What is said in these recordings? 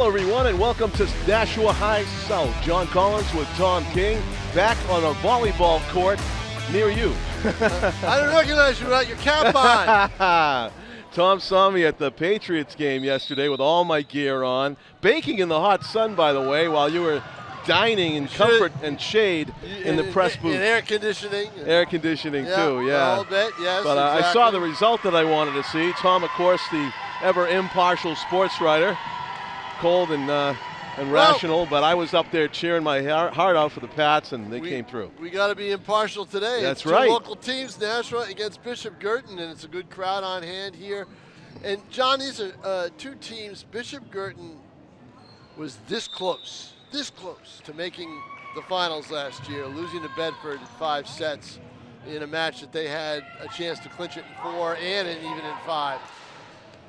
everyone, and welcome to Nashua High South. John Collins with Tom King, back on a volleyball court near you. I didn't recognize you without your cap on. Tom saw me at the Patriots game yesterday with all my gear on, baking in the hot sun, by the way, while you were dining in comfort and shade in the press booth. In air conditioning. Air conditioning, too, yeah. A little bit, yes, But exactly. I saw the result that I wanted to see. Tom, of course, the ever impartial sports writer, cold and rational, but I was up there cheering my heart out for the Pats, and they came through. We got to be impartial today. That's it's right. Two local teams, Nashua against Bishop Guertin, and it's a good crowd on hand here. And John, these are two teams. Bishop Guertin was this close to making the finals last year, losing to Bedford in 5 sets in a match that they had a chance to clinch it in 4 and even in 5.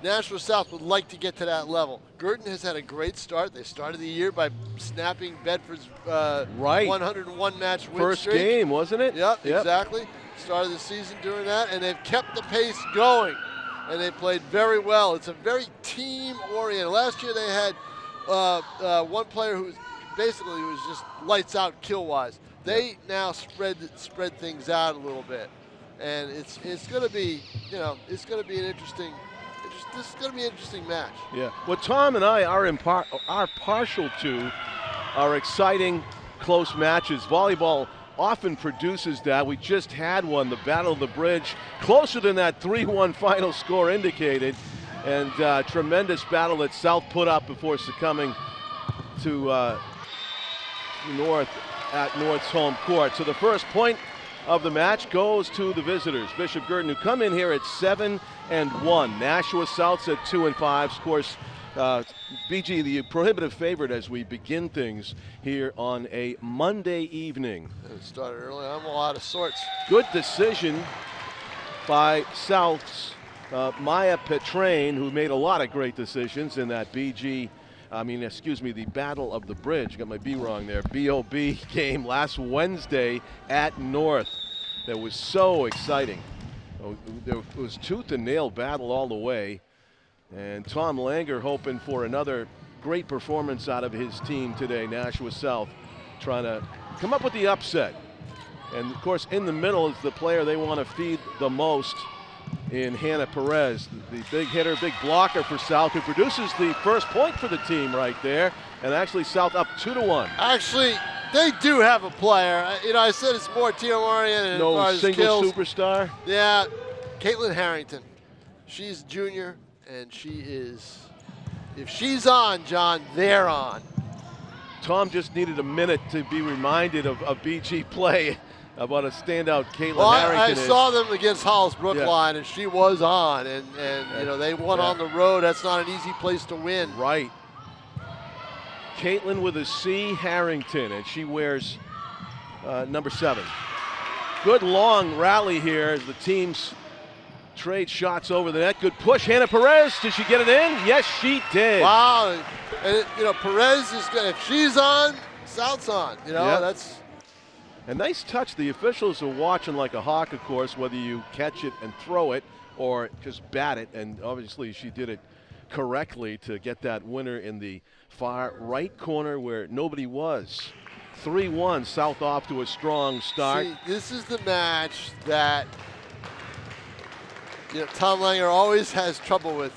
Nashua South would like to get to that level. Guertin has had a great start. They started the year by snapping Bedford's 101 match win First streak. game, wasn't it? Yep, exactly. Started the season doing that, and they've kept the pace going, and they played very well. It's a very team-oriented. Last year they had one player who was just lights out kill-wise. They now spread things out a little bit, and it's going to be it's going to be an interesting. This is going to be an interesting match. Yeah. What Tom and I are partial to are exciting, close matches. Volleyball often produces that. We just had one, the Battle of the Bridge, closer than that 3-1 final score indicated, and tremendous battle that South put up before succumbing to North at North's home court. So the first point of the match goes to the visitors, Bishop Guertin, who come in here at 7-1. Nashua South's at 2-5. Of course, BG, the prohibitive favorite as we begin things here on a Monday evening. It started early. I'm a lot of sorts. Good decision by South's Maya Petrain, who made a lot of great decisions in that the Battle of the Bridge. Got my B wrong there. BOB game last Wednesday at North. That was so exciting. There was tooth and nail battle all the way. And Tom Langer hoping for another great performance out of his team today, Nashua South, trying to come up with the upset. And of course, in the middle is the player they want to feed the most in Hannah Perez, the big hitter, big blocker for South, who produces the first point for the team right there. And actually South up 2-1. Actually, they do have a player. I said it's more team-oriented as far as single skills. Superstar? Yeah, Caitlin Harrington. She's junior, and if she's on, John, they're on. Tom just needed a minute to be reminded of BG play about a standout Caitlin Harrington. I saw them against Halls Brookline, and she was on, and they won on the road. That's not an easy place to win. Right. Caitlin with a C, Harrington, and she wears number 7. Good long rally here as the teams trade shots over the net. Good push. Hannah Perez, did she get it in? Yes, she did. Wow. And Perez is good. If she's on, South's on. That's a nice touch. The officials are watching like a hawk, of course, whether you catch it and throw it or just bat it. And obviously she did it correctly to get that winner in the far right corner where nobody was. 3-1, South off to a strong start. See, this is the match that Tom Langer always has trouble with,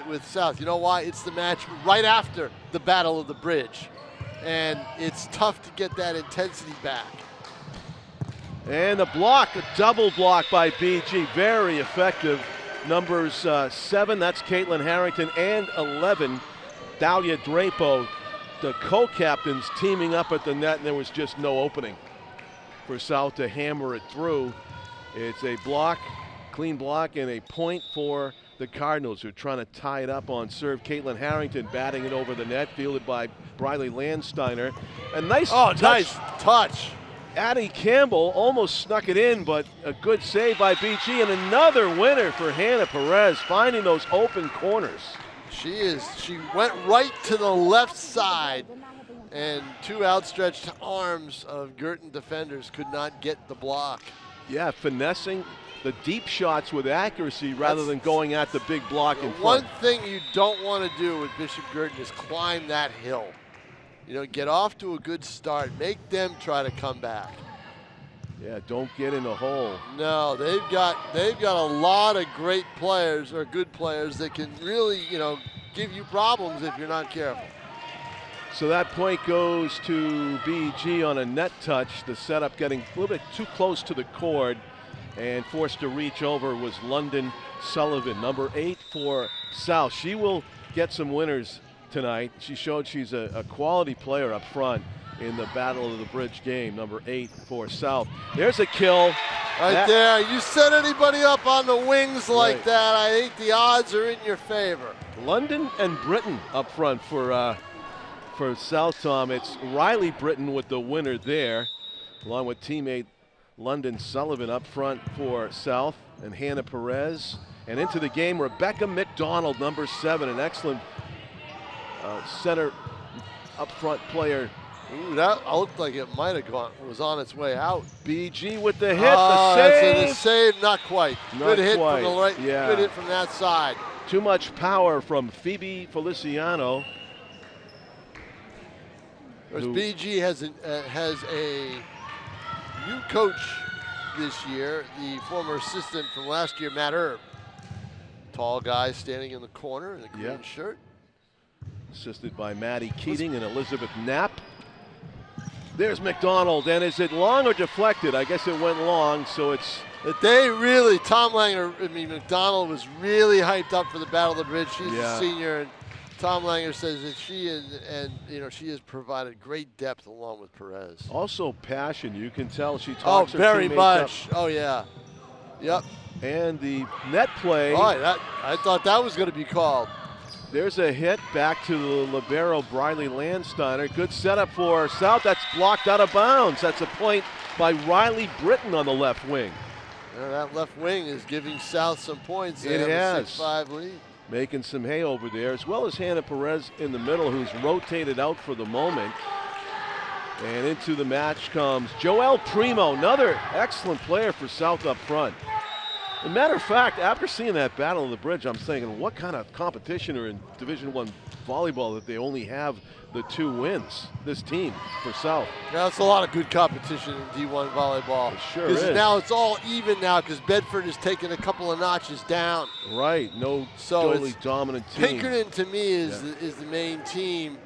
with South. You know why? It's the match right after the Battle of the Bridge. And it's tough to get that intensity back. And a block, a double block by BG, very effective. Numbers 7, that's Caitlin Harrington, and 11, Dalia Drapo, the co-captains teaming up at the net, and there was just no opening for South to hammer it through. It's a block, clean block, and a point for the Cardinals, who are trying to tie it up on serve. Caitlin Harrington batting it over the net, fielded by Briley Landsteiner. A nice touch. Addie Campbell almost snuck it in, but a good save by BG, and another winner for Hannah Perez, finding those open corners. She went right to the left side, and 2 outstretched arms of Guertin defenders could not get the block. Yeah, finessing the deep shots with accuracy rather than going at the big block in front. One thing you don't want to do with Bishop Guertin is climb that hill. You know, get off to a good start. Make them try to come back. Yeah, don't get in a hole. No, they've got a lot of great players or good players that can really, you know, give you problems if you're not careful. So that point goes to BG on a net touch. The setup getting a little bit too close to the cord and forced to reach over was London Sullivan, number 8 for South. She will get some winners tonight. She showed she's a quality player up front in the Battle of the Bridge game, number 8 for South. There's a kill. Right there. You set anybody up on the wings like Right. that, I think the odds are in your favor. London and Britton up front for South, Tom. It's Riley Britton with the winner there, along with teammate London Sullivan up front for South, and Hannah Perez. And into the game, Rebecca McDonald, number 7, an excellent center up front player. Ooh, that looked like it might have gone, was on its way out. BG with the hit, Oh, the that's save. the save, not quite. Not Good hit quite, from the right, yeah. good hit from that side. Too much power from Phoebe Feliciano. Of course, Who- BG has a new coach this year, the former assistant from last year, Matt Erb. Tall guy standing in the corner in a green Yeah. shirt. Assisted by Maddie Keating and Elizabeth Knapp. There's McDonald, and is it long or deflected? I guess it went long, so it's But they really, McDonald was really hyped up for the Battle of the Bridge. She's Yeah. a senior, and Tom Langer says that she has provided great depth along with Perez. also passion. You can tell she Oh, talks her very teammates much. Oh, yeah. Yep. up. And the net play. All right, I thought that was going to be called. There's a hit back to the libero, Briley Landsteiner. Good setup for South. That's blocked out of bounds. That's a point by Riley Britton on the left wing. Yeah, that left wing is giving South some points. They It have a has. 6-5 lead. Making some hay over there, as well as Hannah Perez in the middle, who's rotated out for the moment. And into the match comes Joelle Primo, another excellent player for South up front. As a matter of fact, after seeing that Battle of the Bridge, I'm thinking, what kind of competition are in Division I volleyball that they only have the 2 wins, this team for South? Now it's a lot of good competition in D1 volleyball. It sure 'Cause is. now it's all even now because Bedford has taken a couple of notches down. Right, no So totally it's dominant team. Pinkerton to me is the main team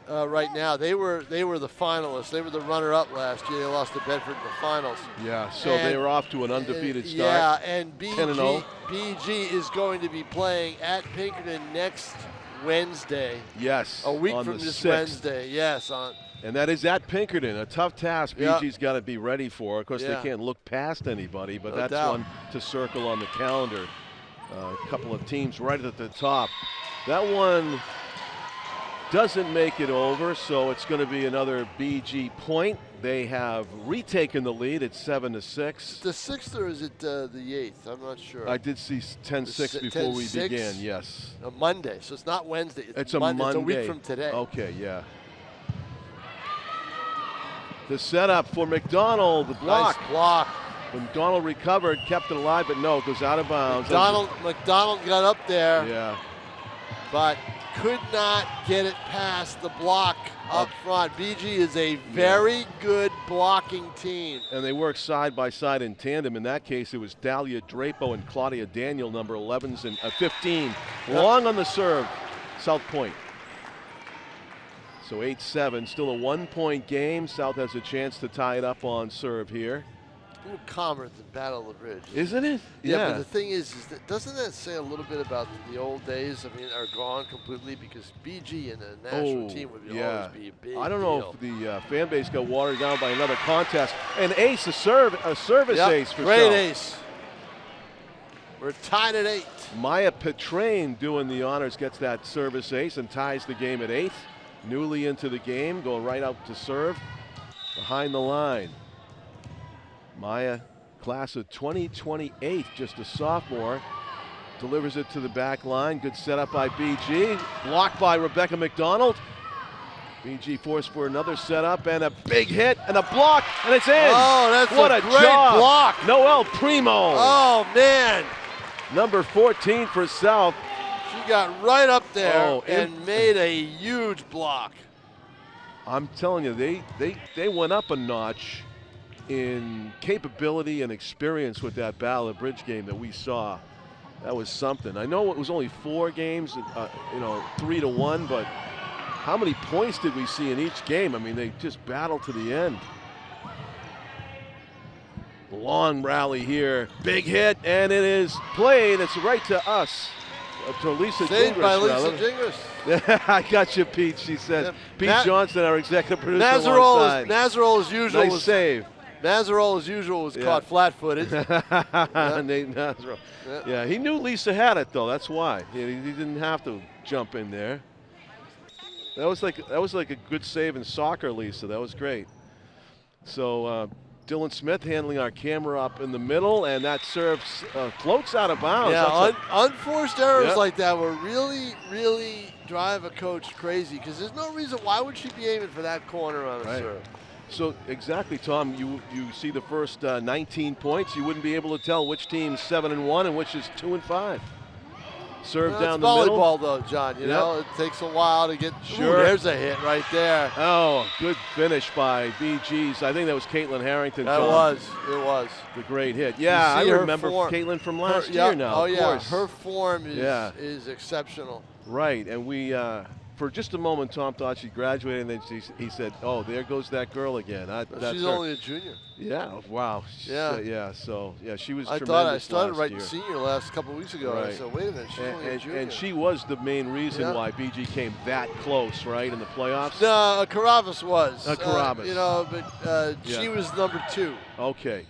right now. They were the finalists. They were the runner-up last year. They lost to Bedford in the finals. Yeah, so they And- were off to an undefeated start. Yeah, and 10-0. BG is going to be playing at Pinkerton next Wednesday. Yes, A week on from the this 6th. Wednesday. Yes, And that is at Pinkerton, a tough task Yeah. BG's got to be ready for. Of course, Yeah. they can't look past anybody, but No that's doubt. one to circle on the calendar. A couple of teams right at the top. That one doesn't make it over, so it's going to be another BG point. They have retaken the lead at 7-6. the 6th or is it the 8th? I'm not sure. I did see 10-6 The before we 10-6? began, yes. A Monday, so it's not Wednesday. It's a Monday. It's a week from today. Okay, yeah. The setup for McDonald, the block. Nice block. McDonald recovered, kept it alive, but no, it goes out of bounds. McDonald got up there, Yeah, but could not get it past the block up front. BG is a very good blocking team. and they work side by side in tandem. In that case, it was Dahlia Drapo and Claudia Daniel, number 11s and 15. Long on the serve, South Point. So 8-7, still a 1-point game. South has a chance to tie it up on serve here. A little calmer than Battle of the Bridge. Isn't it? Yeah, but the thing is that doesn't that say a little bit about the old days? I mean, are gone completely because BG and the national team would always be a big I don't know deal. if the fan base got watered down by another contest. An ace, a service Yep, ace for great South. ace. We're tied at 8. Maya Petrain doing the honors, gets that service ace and ties the game at 8. Newly into the game, going right out to serve. Behind the line. Maya, class of 2028, just a sophomore. Delivers it to the back line. Good setup by BG. Blocked by Rebecca McDonald. BG forced for another setup and a big hit and a block, and it's in. Oh, that's what a a great job. block. Noelle Primo. Oh, man. Number 14 for South. She got right up there and and made a huge block. I'm telling you, they went up a notch in capability and experience with that Battle of Bridge game that we saw. That was something. I know it was only 4 games, 3-1, but how many points did we see in each game? I mean, they just battled to the end. Long rally here, big hit, and it is played. It's right to us, to Lisa Saved by Gingras. Lisa Gingras. I got you, Pete, she said. Yeah. Pete Johnson, our executive producer, alongside. Nazarol, as usual, Nice save. Nazarol, as usual, was caught flat-footed. Nate Nazarol. Yeah, he knew Lisa had it, though. That's why. He didn't have to jump in there. That was like a good save in soccer, Lisa. That was great. So Dylan Smith handling our camera up in the middle, and that serve floats out of bounds. Yeah, unforced errors like that will really, really drive a coach crazy because there's no reason why would she be aiming for that corner on a serve. So exactly, Tom, you see the first 19 points, you wouldn't be able to tell which team's 7-1 and which is 2-5. Serve down the middle. Volleyball, though, John. You know, it takes a while to get. Sure. Ooh, there's a hit right there. Oh, good finish by BG's. I think that was Caitlin Harrington. It was. The great hit. Yeah, I remember Caitlin from last year now. Oh, of course. Her form is exceptional. Right, and we, for just a moment, Tom thought she graduated, and then he said, "Oh, there goes that girl again." She's only a junior. Yeah. Wow. So she was. I thought I started writing senior last couple of weeks ago. Right. And I said, wait a minute, she's only a junior. And she was the main reason why BG came that close, right, in the playoffs. No, Carabas was. Carabas. But she was number 2. Okay.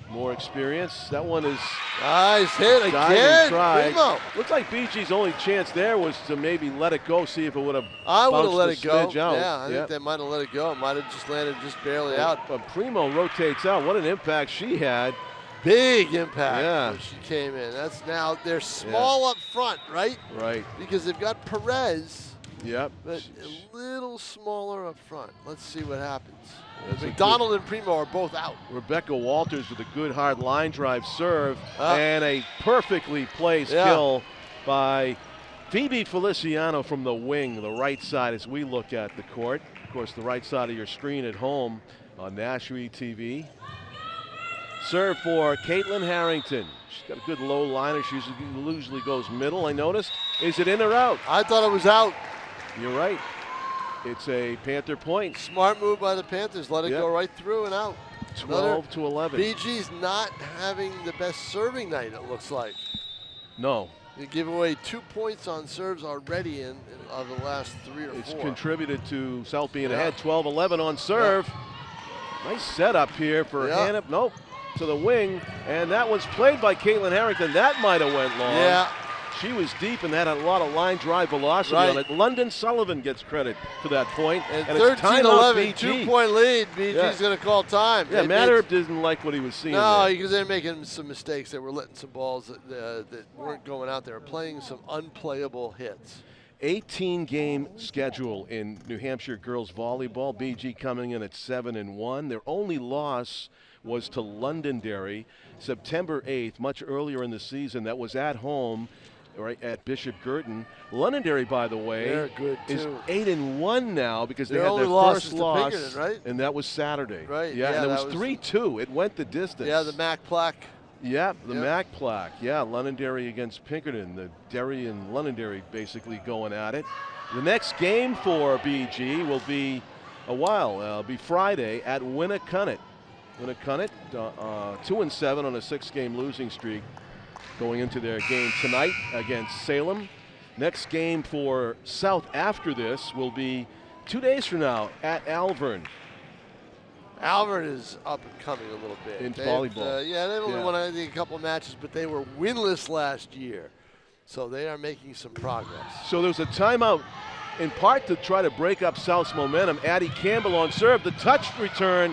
More experience. That one is nice hit again. Primo. Looks like BG's only chance there was to maybe let it go, see if it would have. I would have let it go. Out. Yeah, I think they might have let it go. It might have just landed just barely out. But Primo rotates out. What an impact she had. Big impact when she came in. That's now they're small up front, right? Right. Because they've got Perez. Yep. But a little smaller up front. Let's see what happens. McDonald and Primo are both out. Rebecca Walters with a good hard line drive serve and a perfectly placed kill by Phoebe Feliciano from the wing, the right side as we look at the court. Of course, the right side of your screen at home on Nashua TV. Serve for Caitlin Harrington. She's got a good low liner. She usually goes middle, I noticed. Is it in or out? I thought it was out. You're right. It's a Panther point. Smart move by the Panthers. Let it go right through and out. 12-11. BG's not having the best serving night, it looks like. No. They give away 2 points on serves already in of the last 3 or 4. It's contributed to South being ahead. 12-11 on serve. Nice setup here for Hannah. Nope. To the wing. And that was played by Caitlin Harrington. That might have went long. Yeah. She was deep and had a lot of line drive velocity on it. London Sullivan gets credit for that point. And 13-11, 2-point lead. BG's going to call time. Yeah, Mather didn't like what he was seeing. No, because they're making some mistakes. They were letting some balls that weren't going out. They were playing some unplayable hits. 18-game schedule in New Hampshire girls volleyball. BG coming in at 7-1. Their only loss was to Londonderry September 8th, much earlier in the season. That was at home. Right at Bishop Guertin. Londonderry, by the way, is 8-1 now because they had their first loss, Pinkerton, right? And that was Saturday. Right. Yeah, and it was 3-2. It went the distance. Yeah, the MAC plaque. Yeah, the MAC plaque. Yeah, Londonderry against Pinkerton. The Derry and Londonderry basically going at it. The next game for BG will be it'll be Friday at Winnicunnet. Winnicunnet, 2-7 on a 6-game losing streak. Going into their game tonight against Salem. Next game for South after this will be 2 days from now at Alvern. Alvern is up and coming a little bit. In volleyball. They've only won, I think, a couple of matches, but they were winless last year. So they are making some progress. So there's a timeout in part to try to break up South's momentum. Addie Campbell on serve. The touch return.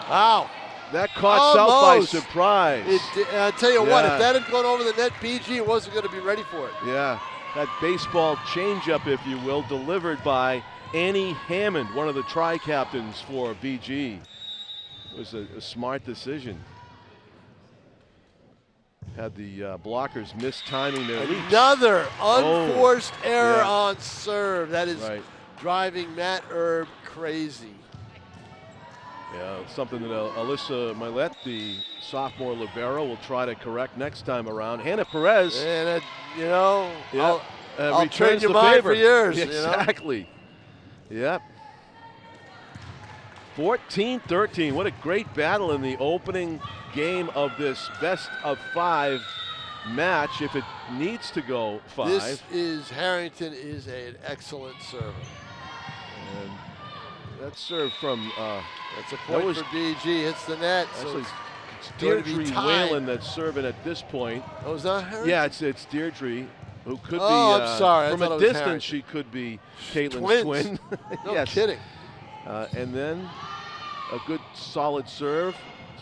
Wow. That caught South by surprise. I'll tell you what, if that had gone over the net, BG wasn't going to be ready for it. Yeah. that baseball changeup, if you will, delivered by Annie Hammond, one of the tri-captains for BG. It was a smart decision. Had the blockers mistiming their leaps. Another unforced error yeah. on serve. That is Right. driving Matt Erb crazy. Yeah, something that Alyssa Milet, the sophomore libero, will try to correct next time around. Hannah Perez. And, you know, Yeah. I'll trade returns you the mine favor. for yours. Exactly. Yep. 14-13. What a great battle in the opening game of this best-of-5 match. If it needs to go 5. Harrington is an excellent server. And that serve from That's a point for BG. Hits the net. So it's going to be Deirdre tied. Whalen that's serving at this point. Oh, is that Harrington? Yeah, it's Deirdre, who could be. I'm sorry. I From thought a it was distance, Harrington. she could be Caitlin's Twins. twin. No Yes. kidding. And then a good solid serve.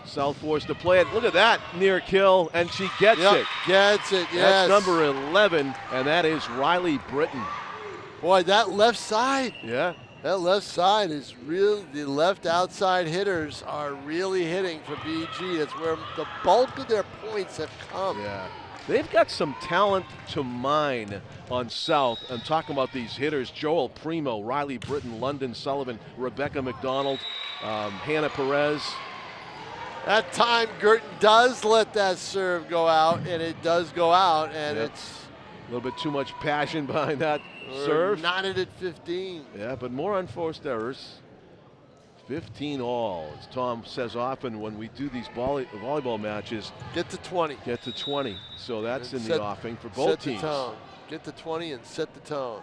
South forced to play it. Look at that near kill, and she gets it. Gets it, yes. That's number 11, and that is Riley Britton. Boy, that left side. Yeah. That left side is real. The left outside hitters are really hitting for BG. That's where the bulk of their points have come. Yeah. They've got some talent to mine on South. I'm talking about these hitters: Joel Primo, Riley Britton, London Sullivan, Rebecca McDonald, Hannah Perez. That time, Guertin does let that serve go out, and it does go out, and Yep. it's A little bit too much passion behind that serve. knotted at 15. Yeah, but more unforced errors. 15 all, as Tom says often when we do these volleyball matches. Get to 20. Get to 20. So that's And in set- the offing for both set teams. the tone. Get to 20 and set the tone.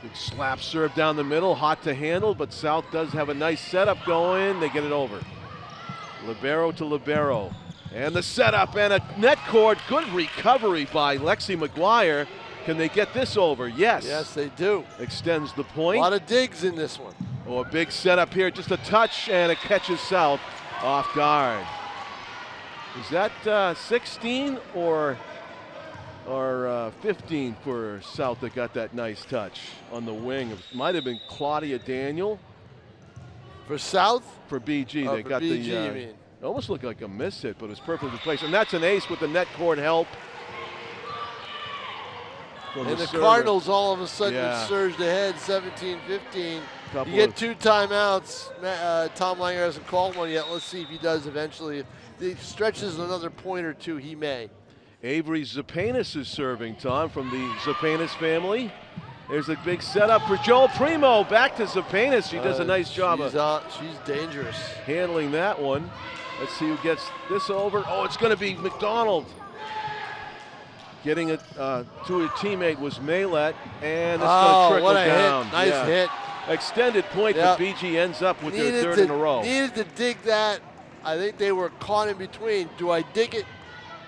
Big slap serve down the middle, hot to handle, but South does have a nice setup going. They get it over. Libero to libero. And the setup and a net cord. Good recovery by Lexi McGuire. Can they get this over? Yes. Yes, they do. Extends the A point. lot of digs in this one. Oh, a big setup here. Just a touch, and it catches South off guard. Is that 16 or 15 for South that got that nice touch on the wing? It might have been Claudia Daniel. For South? For BG, Oh, they for got BG, the. you mean. It almost looked like a miss hit, but it was perfectly placed. And that's an ace with the net cord help. From And the server. Cardinals all of a sudden Yeah. surged ahead, 17-15. Couple You get of- 2 timeouts. Tom Langer hasn't called one yet. Let's see if he does eventually. If he stretches another point or two, he may. Avery Zapanis is serving, Tom, from the Zapanis family. There's a big setup for Joel Primo. Back to Zapanis. She does a nice job of She's dangerous. handling that one. Let's see who gets this over. Oh, it's going to be McDonald. Getting it to a teammate was Maylett, and it's going to trickle what a down. hit. Nice Yeah. hit. Extended point, Yep. but BG ends up with their third in a row. Needed to dig that. I think they were caught in between. Do I dig it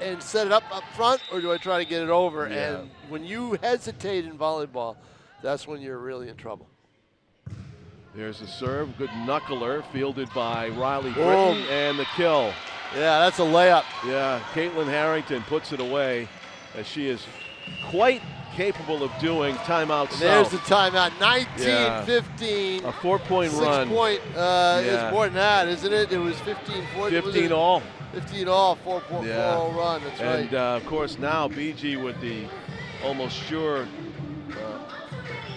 and set it up front, or do I try to get it over? Yeah. And when you hesitate in volleyball, that's when you're really in trouble. There's a serve, good knuckler, fielded by Riley Boom. Britton, and the kill. Yeah, that's a layup. Yeah, Caitlin Harrington puts it away, as she is quite capable of doing. Timeout And there's South. the timeout. 19-15. A 4-point 6 run. point. Yeah. It's more than that, isn't it? It was 15-14. 15 all. 15 all. 4-0 Yeah. run. That's And right. of course now BG with the almost sure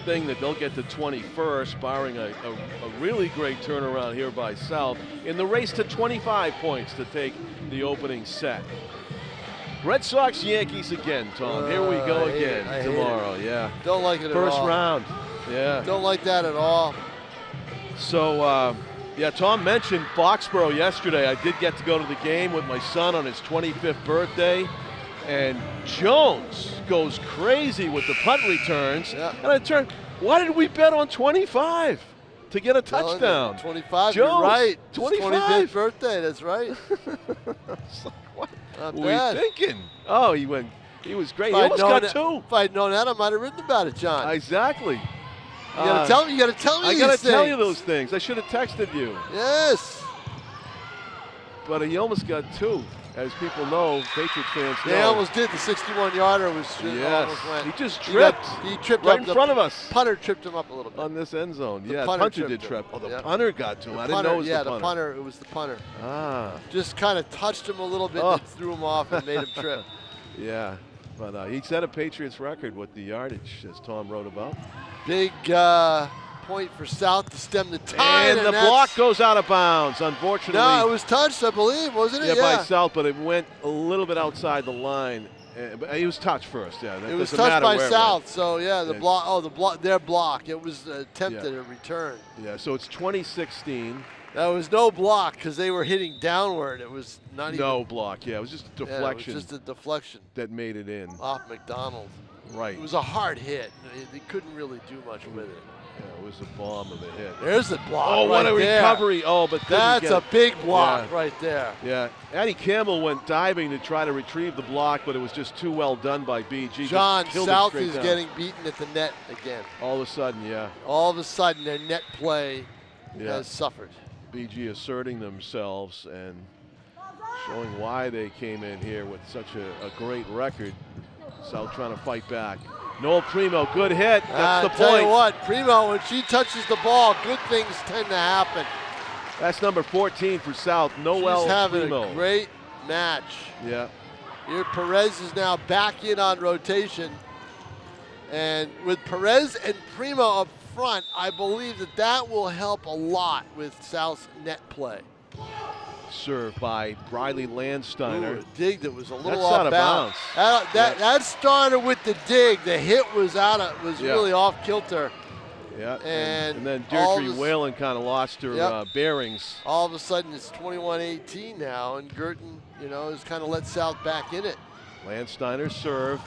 thing that they'll get to 21st, barring a really great turnaround here by South in the race to 25 points to take the opening set. Red Sox Yankees again, Tom. Here we go I hate again it. I hate tomorrow. Yeah. Don't like it First at all. round. Yeah. Don't like that at all. So, yeah, Tom mentioned Foxborough yesterday. I did get to go to the game with my son on his 25th birthday. And Jones goes crazy with the punt returns. Yeah. And I turned, why did we bet on 25 to get a Telling you, touchdown? 25, Jones, you're right. It's 25. 25th birthday, that's right. It's like, what Not were bad. we thinking? Oh, he was great. If He I'd almost known got that- 2. If I'd known that, I might have written about it, John. Exactly. You gotta tell me. You gotta tell me. I these got to tell you things. those things. I should have texted you. Yes. But he almost got 2. as people know, Patriots fans know. They almost did. The 61-yarder was almost went. He just tripped. He tripped right up in front of us. Punter tripped him up a little bit. On this end zone. The yeah, punter did trip. him. Oh, the Yep. punter got to him. I didn't know it was the punter. The punter. It was the punter. Ah. Just kind of touched him a little bit and threw him off and made him trip. Yeah, but he set a Patriots record with the yardage, as Tom wrote about. Big point for South to stem the tide. And the block goes out of bounds, unfortunately. No, it was touched, I believe, wasn't it? Yeah, by South, but it went a little bit outside the line. But he was touched first, yeah. It was touched by South, so yeah, the block. Oh, their block. It was attempted a return. Yeah, so it's 2016. That was no block because they were hitting downward. It was not even. No block, yeah. It was just a deflection. It was just a deflection. That made it in. Off McDonald. Right. It was a hard hit. They couldn't really do much with it. Yeah, it was a bomb of a hit. There's the block. Oh, what a recovery. Oh, but that's a big block right there. Yeah. Eddie Campbell went diving to try to retrieve the block, but it was just too well done by BG. John, South is getting beaten at the net again. All of a sudden, yeah. All of a sudden, their net play has suffered. BG asserting themselves and showing why they came in here with such a great record. South trying to fight back. Noel Primo, good hit. That's the point. Tell you what, Primo, when she touches the ball, good things tend to happen. That's number 14 for South, Noel Primo. She's having a great match. Yeah. Here Perez is now back in on rotation. And with Perez and Primo up front, I believe that will help a lot with South's net play. Served by Briley Landsteiner. Ooh, a dig that was a little off off bounds. That started with the dig. The hit was really off kilter. Yeah, and then Deirdre Whalen kind of lost her bearings. All of a sudden it's 21-18 now, and Guertin, has kind of let South back in it. Landsteiner serve.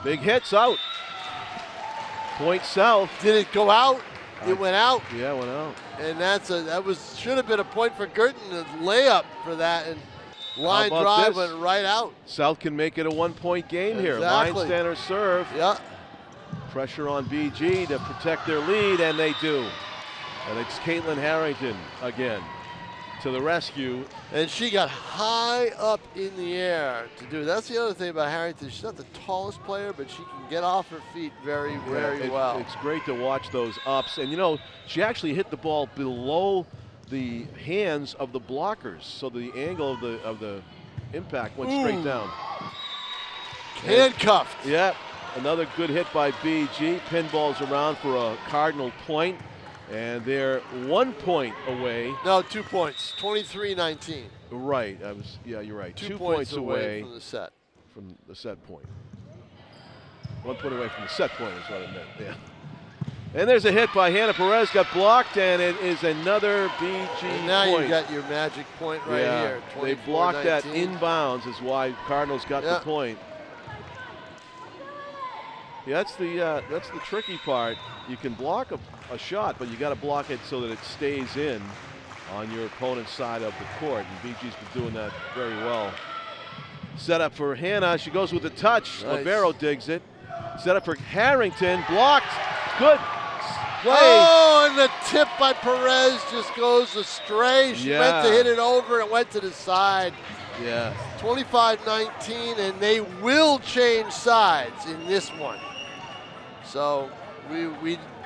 Big hits out. Point South. Did it go out? It went out. Yeah, it went out. And should have been a point for Guertin, a layup for that, and line drive went right out. South can make it a 1-point game here. Landsteiner serve. Yeah. Pressure on BG to protect their lead, and they do. And it's Caitlin Harrington again to the rescue. And she got high up in the air to do it. That's the other thing about Harrington. She's not the tallest player, but she can get off her feet very well. It's great to watch those ups. And, she actually hit the ball below the hands of the blockers, so the angle of the impact went straight down. Handcuffed. Yeah. Another good hit by BG. Pinballs around for a Cardinal point. And they're 1 point away. No, 2 points. 23-19. Right. You're right. 2 points away from the set. From the set point. 1 point away from the set point is what it meant. Yeah. And there's a hit by Hannah Perez. Got blocked, and it is another BG and now point. You got your magic point right here. They blocked that inbounds is why Cardinals got the point. Yeah, that's the tricky part. You can block a shot, but you got to block it so that it stays in on your opponent's side of the court. And BG's been doing that very well. Set up for Hannah. She goes with a touch. Nice. Libero digs it. Set up for Harrington. Blocked. Good play. Oh, and the tip by Perez just goes astray. She meant to hit it over. It went to the side. Yeah. 25-19, and they will change sides in this one. So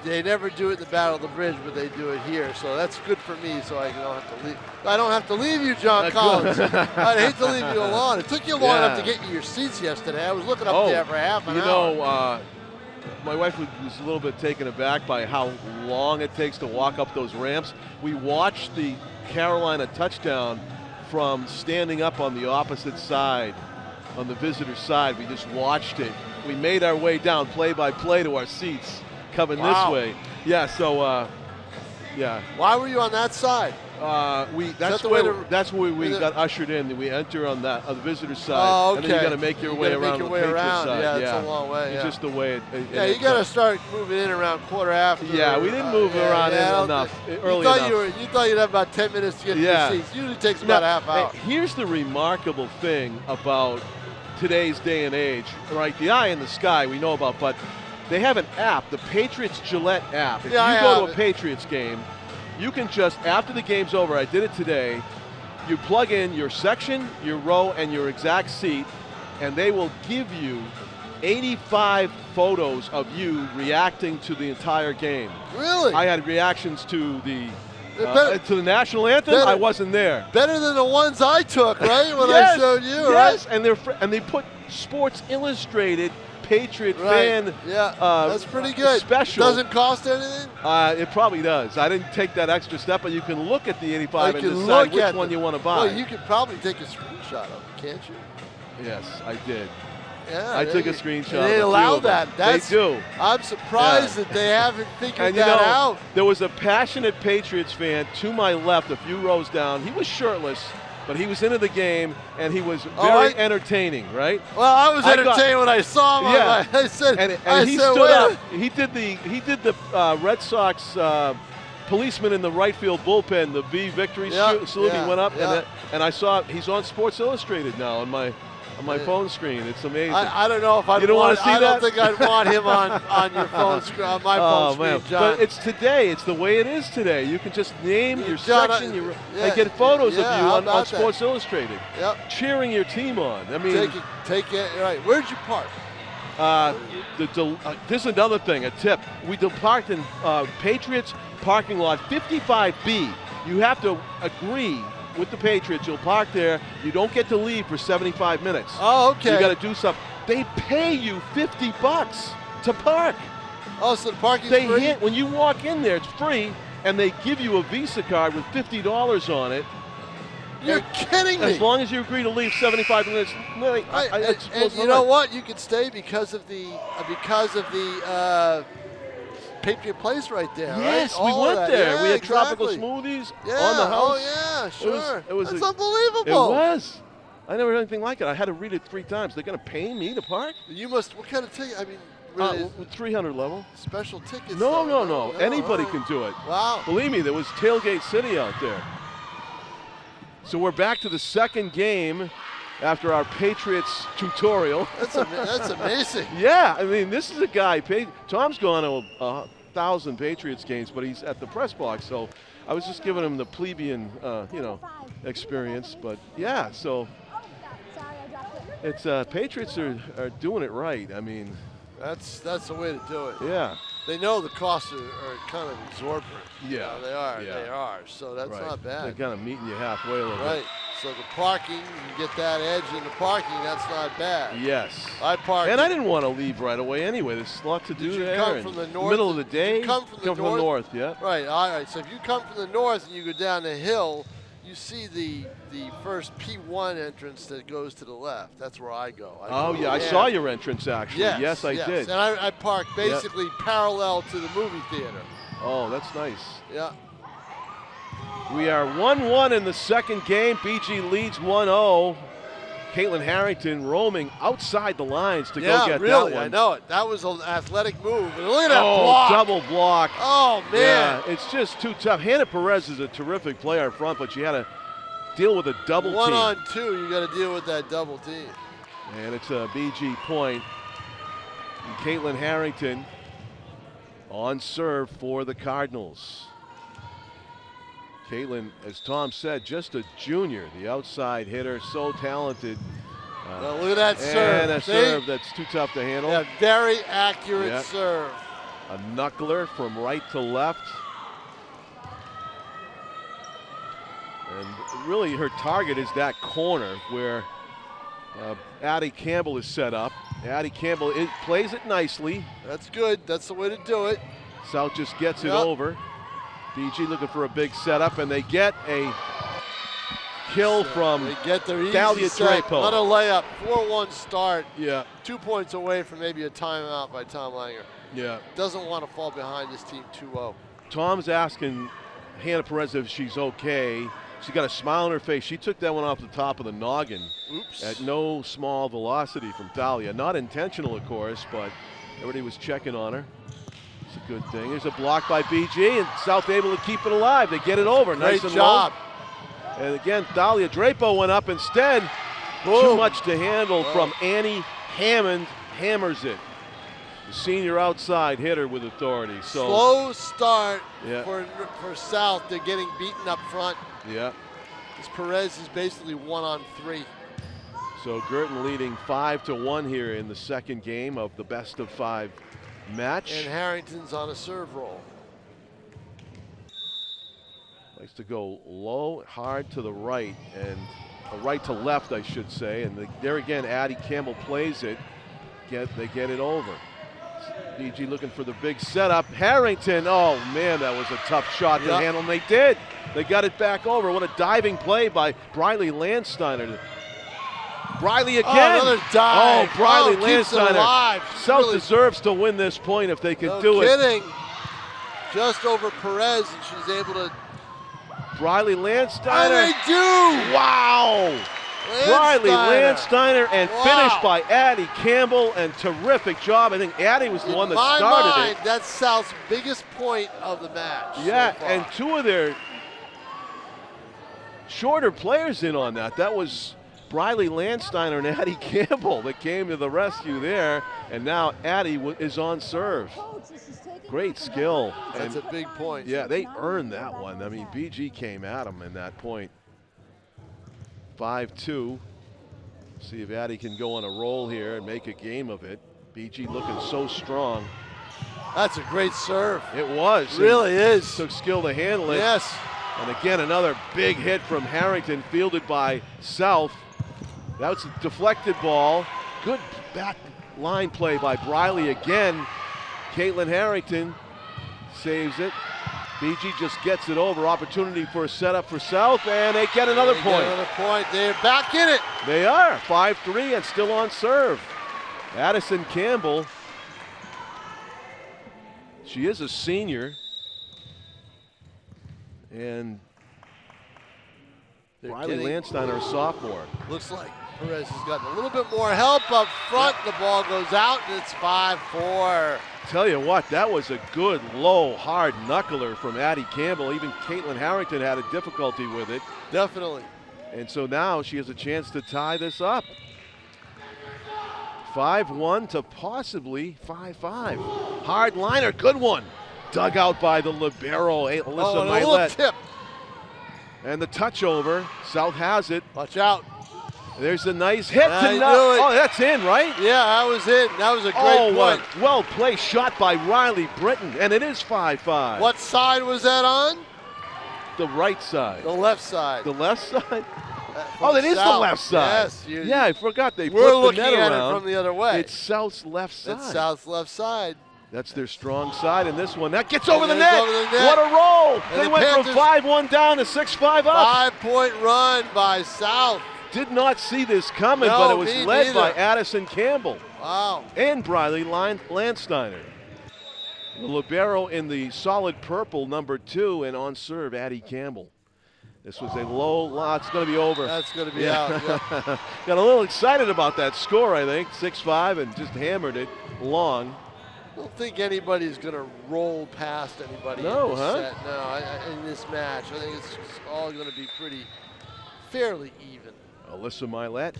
they never do it in the Battle of the Bridge, but they do it here. So that's good for me, so I don't have to leave. I don't have to leave you, John Collins. I'd hate to leave you alone. It took you long enough to get you your seats yesterday. I was looking up there for half an hour. My wife was a little bit taken aback by how long it takes to walk up those ramps. We watched the Carolina touchdown from standing up on the opposite side, on the visitor side. We just watched it. We made our way down play by play to our seats coming this way. Yeah, so, yeah. Why were you on that side? That's where we got ushered in. We enter on the visitor side, and then you got to make your way around the Patriot side. Yeah, it's a long way. It's just the way you got to start moving in around quarter after. Yeah, we didn't move around enough early enough. You thought you'd have about 10 minutes to get to your seats. It usually takes about a half hour. Here's the remarkable thing about today's day and age, right? The eye in the sky we know about, but they have an app, the Patriots Gillette app. If you go to a Patriots game, you can just, after the game's over, I did it today, You plug in your section, your row, and your exact seat, and they will give you 85 photos of you reacting to the entire game. Really? I had reactions to the national anthem. Better, I wasn't there. Better than the ones I took, right? When Yes, I showed you, yes. right? And they put Sports Illustrated Patriot fan. Yeah, that's pretty good. Special. Doesn't cost anything. It probably does. I didn't take that extra step, but you can look at the 85 and can decide look which at one you want to buy. Well, you could probably take a screenshot of it, can't you? Yes, I did. Yeah, I took a screenshot. They allow that. They do. I'm surprised that they haven't figured And that out. there was a passionate Patriots fan to my left, a few rows down. He was shirtless, but he was into the game, and he was very entertaining, right? Well, I was entertained when I saw him. Yeah. I said, and he stood up. He did the Red Sox policeman in the right field bullpen, the V victory salute. He went up, and I saw he's on Sports Illustrated now on my phone screen. It's amazing. I don't know if I'd want to see that. I don't think I'd want him on your phone screen, on my phone screen, John. But it's today. It's the way it is today. You can just name your section and get photos of you on Sports Illustrated. Yep. Cheering your team on. I mean, take it. Right. Where'd you park? This is another thing, a tip. We parked in Patriots parking lot 55B. You have to agree with the Patriots. You'll park there. You don't get to leave for 75 minutes. Oh, okay. You got to do something. They pay you $50 to park. Oh, so the parking's free? When you walk in there, it's free, and they give you a Visa card with $50 on it. You're kidding me. As long as you agree to leave 75 minutes. And you know what? You could stay because of the Patriot Place right there. Yes, right? we went there. Yeah, we had tropical smoothies on the house. Oh yeah, sure. That's unbelievable. It was. I never heard anything like it. I had to read it 3 times. They're going to pay me to park? You must. What kind of ticket? I mean, really 300 level. Special tickets. No. Anybody can do it. Wow. Believe me, there was Tailgate City out there. So we're back to the second game after our Patriots tutorial. That's amazing. Yeah, I mean, this is a guy. Tom's gone to 1,000 Patriots games, but he's at the press box. So I was just giving him the plebeian, experience. But yeah, so it's Patriots are doing it right. I mean, that's the way to do it. Yeah. They know the costs are kind of exorbitant. Yeah. They are. Yeah. They are. So that's not bad. They're kind of meeting you halfway a little bit. Right. So the parking, you get that edge in the parking, that's not bad. Yes. I parked. And I didn't want to leave right away anyway. There's a lot to do there. Come from the north? Middle of the day. Come from the north, yeah. Right. All right. So if you come from the north and you go down the hill, you see the first P1 entrance that goes to the left. That's where I go. I saw your entrance actually. Yes, I did. And I parked basically parallel to the movie theater. Oh, that's nice. Yeah. We are 1-1 in the second game. BG leads 1-0. Caitlin Harrington roaming outside the lines to go get that one. I know it. That was an athletic move. And look at that block. Double block. Oh, man. Yeah, it's just too tough. Hannah Perez is a terrific player up front, but she had to deal with a double team. 1-on-2, you got to deal with that double team. And it's a BG point. And Caitlin Harrington on serve for the Cardinals. Caitlin, as Tom said, just a junior, the outside hitter, so talented. Well, look at that serve. And a serve that's too tough to handle. Yeah, very accurate serve. A knuckler from right to left. And really her target is that corner where Addie Campbell is set up. Addie Campbell plays it nicely. That's good. That's the way to do it. South just gets it over. BG looking for a big setup, and they get a kill from Thalia Drapeau. What a layup. 4-1 start. Yeah. 2 points away from maybe a timeout by Tom Langer. Yeah. Doesn't want to fall behind this team 2-0. Tom's asking Hannah Perez if she's okay. She's got a smile on her face. She took that one off the top of the noggin. Oops. At no small velocity from Thalia. Not intentional, of course, but everybody was checking on her. It's a good thing. There's a block by BG, and South able to keep it alive. They get it over. Great nice and job. Low. And again, Thalia Drapeau went up instead. Boom. Too much to handle from Annie Hammond. Hammers it. The senior outside hitter with authority. So slow start for South. They're getting beaten up front. Yeah. This Perez is basically 1-on-3. So Guertin leading 5-1 here in the second game of the best of 5 match. And Harrington's on a serve roll. Likes to go low, hard to the right, and right to left, I should say. And there again, Addie Campbell plays it. They get it over. BG looking for the big setup. Harrington, oh man, that was a tough shot to handle, and they did. They got it back over. What a diving play by Briley Landsteiner. Briley again. Oh, another dive. Oh, Briley Landsteiner. South really deserves to win this point if they could do it. No kidding. it. Just over Perez, and she's able to. Briley Landsteiner. And they do. Wow. Briley Landsteiner, and finished by Addie Campbell, and terrific job. I think Addie was the one that started it. That's South's biggest point of the match. Yeah, so far. and two of their shorter players in on that. That was Briley Landsteiner and Addie Campbell that came to the rescue there, and now Addie is on serve. Great skill. That's a big point. Yeah, they earned that one. I mean, BG came at them in that point. 5-2. See if Addie can go on a roll here and make a game of it. BG looking so strong. That's a great serve. It was. It really is. Took skill to handle it. Yes. And again, another big hit from Harrington, fielded by South. That was a deflected ball. Good back line play by Briley again. Caitlin Harrington saves it. BG just gets it over. Opportunity for a setup for South, and they get another point. They're back in it. They are. 5-3 and still on serve. Addison Campbell. She is a senior. And Briley Landsteiner, a sophomore. Looks like Perez has gotten a little bit more help up front. The ball goes out, and it's 5-4. Tell you what, that was a good, low, hard knuckler from Addie Campbell. Even Caitlin Harrington had a difficulty with it. Definitely. And so now she has a chance to tie this up. 5-1 to possibly 5-5. Hard liner, good one. Dug out by the libero, Alyssa Milet. A little tip. And the touch over. South has it. Watch out. There's a nice hit to Oh, that's in, right? Yeah, that was in. That was a great point. Well placed shot by Riley Britton, and it is 5-5. What side was that on? The right side. The left side. The left side? Oh, that is the left side. Yes. Yeah, I forgot they We're flipped the net looking at around. it from the other way. It's South's left side. It's South's left side. That's their strong side, and this one, that gets over the net. What a roll. And they went from 5-1 down to 6-5 up. 5-point run by South. Did not see this coming, but it was led by Addison Campbell. Wow. And Briley Landsteiner. The libero in the solid purple, number 2, and on serve, Addie Campbell. This was a low lot. It's going to be over. That's going to be out. Yeah. Got a little excited about that score, I think. 6-5, and just hammered it long. I don't think anybody's going to roll past anybody in this set. No, in this match. I think it's all going to be pretty fairly even. Alyssa Milet.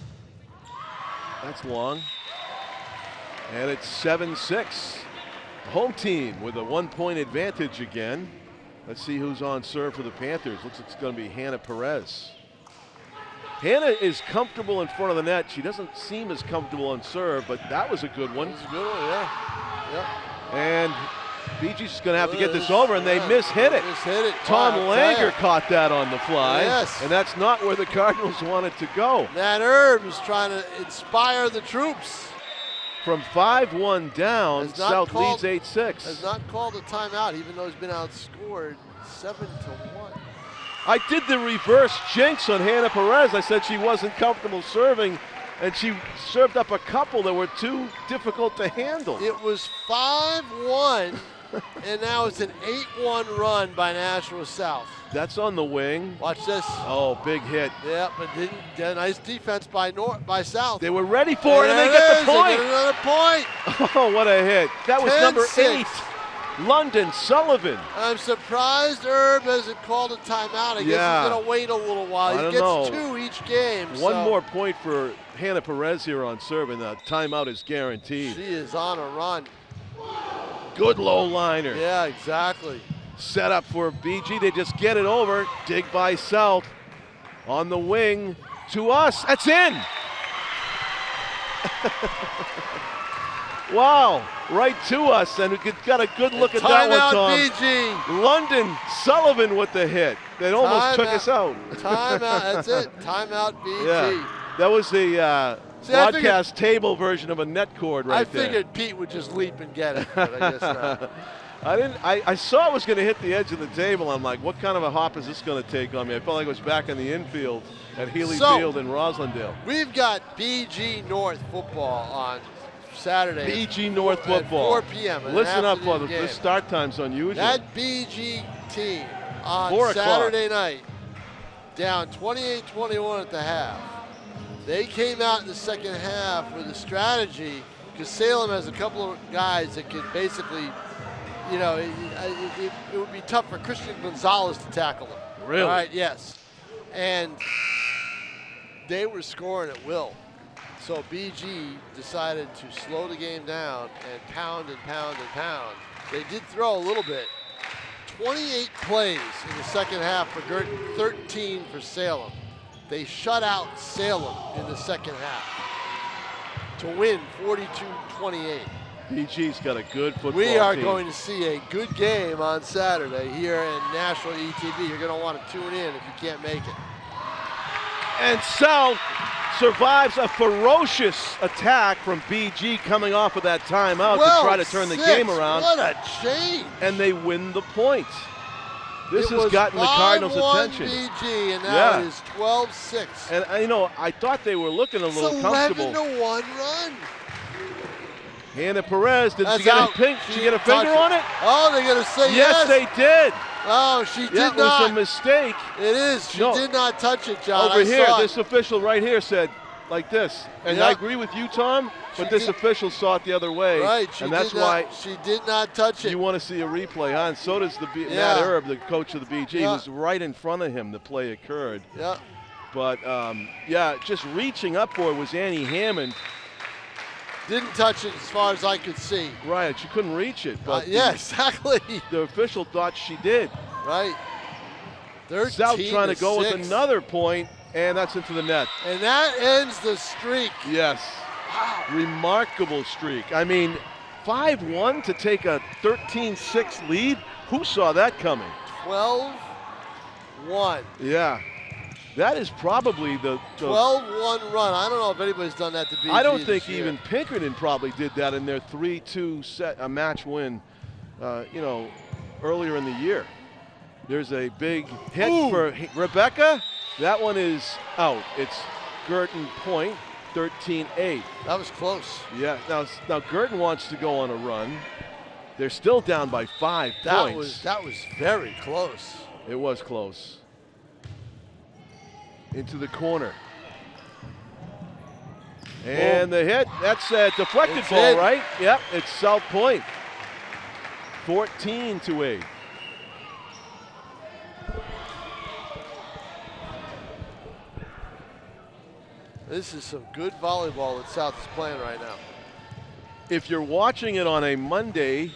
That's long. And it's 7-6. Home team with a 1-point advantage again. Let's see who's on serve for the Panthers. Looks like it's going to be Hannah Perez. Hannah is comfortable in front of the net. She doesn't seem as comfortable on serve, but that was a good one. That was a good one, yeah. And BG's going to have to get this over, and they mishit it. Mishit it. Tom Langer caught that on the fly. Yes. And that's not where the Cardinals wanted to go. Matt Erb is trying to inspire the troops. From 5-1 down, South leads 8-6. Has not called a timeout, even though he's been outscored 7-1. I did the reverse jinx on Hannah Perez. I said she wasn't comfortable serving, and she served up a couple that were too difficult to handle. It was 5-1, and now it's an 8-1 run by Nashua South. That's on the wing. Watch this. Oh, big hit. Yeah, but nice defense by South. They were ready for it, and they get the point. They get another point. Oh, what a hit. That was number 8. 10-6. London Sullivan. I'm surprised Herb hasn't called a timeout. I guess he's going to wait a little while. He gets 2 each game. One more point for Hannah Perez here on serve, and the timeout is guaranteed. She is on a run. Good low liner. Yeah, exactly. Set up for BG. They just get it over. Dig by South. On the wing to us. That's in. Wow, right to us, and we got a good look at that one, Tom. BG. London Sullivan with the hit. That almost took us out. Timeout, that's it. Timeout BG. Yeah, that was the broadcast table version of a net cord right there. I figured Pete would just leap and get it, but I guess not. I saw it was going to hit the edge of the table. I'm like, what kind of a hop is this going to take on me? I felt like I was back in the infield at Healy Field in Roslindale. We've got BG North football on Saturday. BG North football. At 4 p.m. Listen up, for this start time's unusual. That BG team on Saturday night, down 28-21 at the half. They came out in the second half with a strategy, because Salem has a couple of guys that could basically, you know, it would be tough for Christian Gonzalez to tackle them. Really? All right, yes. And they were scoring at will. So BG decided to slow the game down and pound and pound and pound. They did throw a little bit. 28 plays in the second half for Guertin, 13 for Salem. They shut out Salem in the second half to win 42-28. BG's got a good football team. We are going to see a good game on Saturday here in Nashua ETV. You're going to want to tune in if you can't make it. And South survives a ferocious attack from BG coming off of that timeout to try to turn the game around. What a change. And they win the point. This has gotten the Cardinals' attention. BG, and now it is 12-6. And, you know, I thought they were looking a little comfortable. It's 11-1 run. Hannah Perez, did she get a finger on it? Oh, they're going to say Yes, yes. they did. Oh, she did not. That was a mistake. It is. She did not touch it, John. Over here, this official right here said like this. And I agree with you, Tom, but this official saw it the other way. Right, and that's why she did not touch it. You want to see a replay, huh? And so does Matt Erb, the coach of the BG, who's right in front of him. The play occurred. Yeah. But, just reaching up for it was Annie Hammond. Didn't touch it as far as I could see. Right, she couldn't reach it. But exactly. The official thought she did. Right. South trying to go with another point, and that's into the net. And that ends the streak. Yes. Wow. Remarkable streak. I mean, 5-1 to take a 13-6 lead. Who saw that coming? 12-1. Yeah. That is probably the 12-1 run. I don't know if anybody's done that to BG. I don't think even Pinkerton probably did that in their 3-2 set, match win, earlier in the year. There's a big hit for Rebecca. That one is out. It's Guertin point, 13-8. That was close. Yeah. Now Guertin wants to go on a run. They're still down by 5 points. That was very close. It was close. Into the corner. And the hit, that's a deflected ball, right? Yep, it's South Point. 14-8. This is some good volleyball that South is playing right now. If you're watching it on a Monday,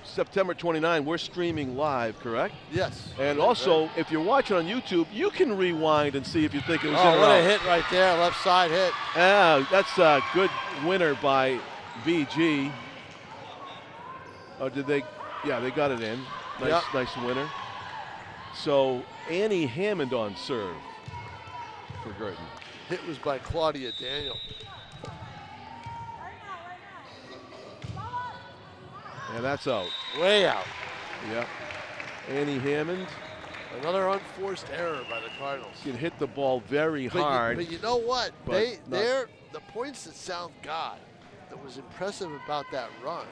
September 29, we're streaming live, correct? Yes. And also, if you're watching on YouTube, you can rewind and see if you think it was in or out. What a hit right there, left side hit. Yeah, that's a good winner by BG. Oh, did they? Yeah, they got it in. Nice winner. So Annie Hammond on serve for Guertin. Hit was by Claudia Daniel. And that's out. Way out. Yeah. Annie Hammond. Another unforced error by the Cardinals. Can hit the ball very hard. But you know what? The points that South got that was impressive about that run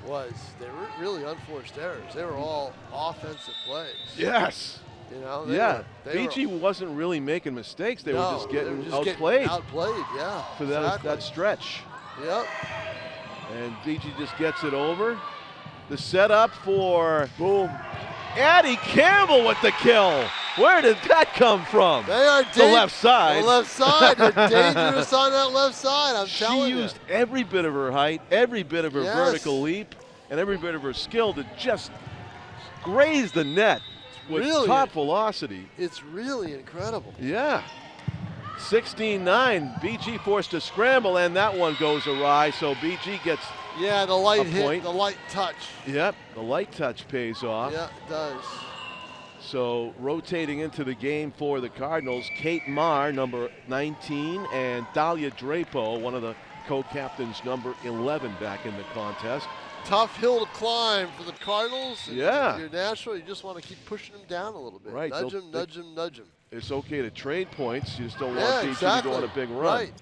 was they weren't really unforced errors. They were all offensive plays. Yes. You know. BG wasn't really making mistakes. They were just getting outplayed. Outplayed, yeah. For that stretch. Yep. And BG just gets it over. The setup for Addie Campbell with the kill. Where did that come from? They are the left side. The left side. They're dangerous on that left side. I'm telling you. She used every bit of her height, every bit of her vertical leap, and every bit of her skill to just graze the net. It's with really top velocity. It's really incredible. Yeah. 16-9. BG forced to scramble, and that one goes awry. So BG gets the light a hit, point. the light touch. Yep, the light touch pays off. Yeah, it does. So rotating into the game for the Cardinals, Kate Marr, number 19, and Dahlia Drapo, one of the co-captains, number 11, back in the contest. Tough hill to climb for the Cardinals. Yeah. If you're Nashua, you just want to keep pushing them down a little bit. Right. Nudge them, nudge them, nudge them. It's okay to trade points. You just don't want BG exactly. to go on a big run. Right.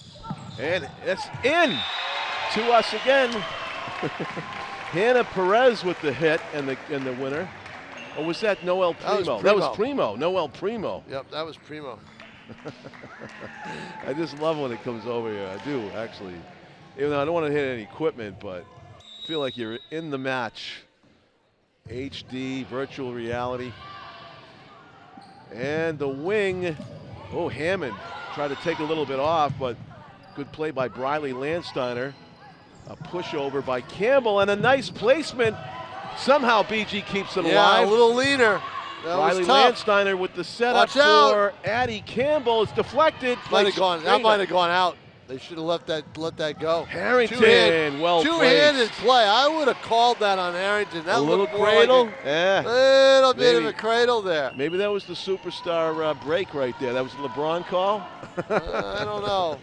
And it's in to us again. Hannah Perez with the hit and the winner. Or was that Noel Primo? That was Primo. Noel Primo. Yep, that was Primo. I just love when it comes over here. I do, actually. Even though I don't want to hit any equipment, but I feel like you're in the match. HD, virtual reality. And the wing. Oh, Hammond tried to take a little bit off, but good play by Briley Landsteiner. A pushover by Campbell and a nice placement. Somehow BG keeps it alive. A little leaner. That Riley was tough. Landsteiner with the setup for Addie Campbell. It's deflected. That might have gone out. They should have let that go. Harrington, well placed. Two-handed play. I would have called that on Harrington. That a little cradle. Little bit of a cradle there. Maybe that was the superstar break right there. That was the LeBron call. I don't know.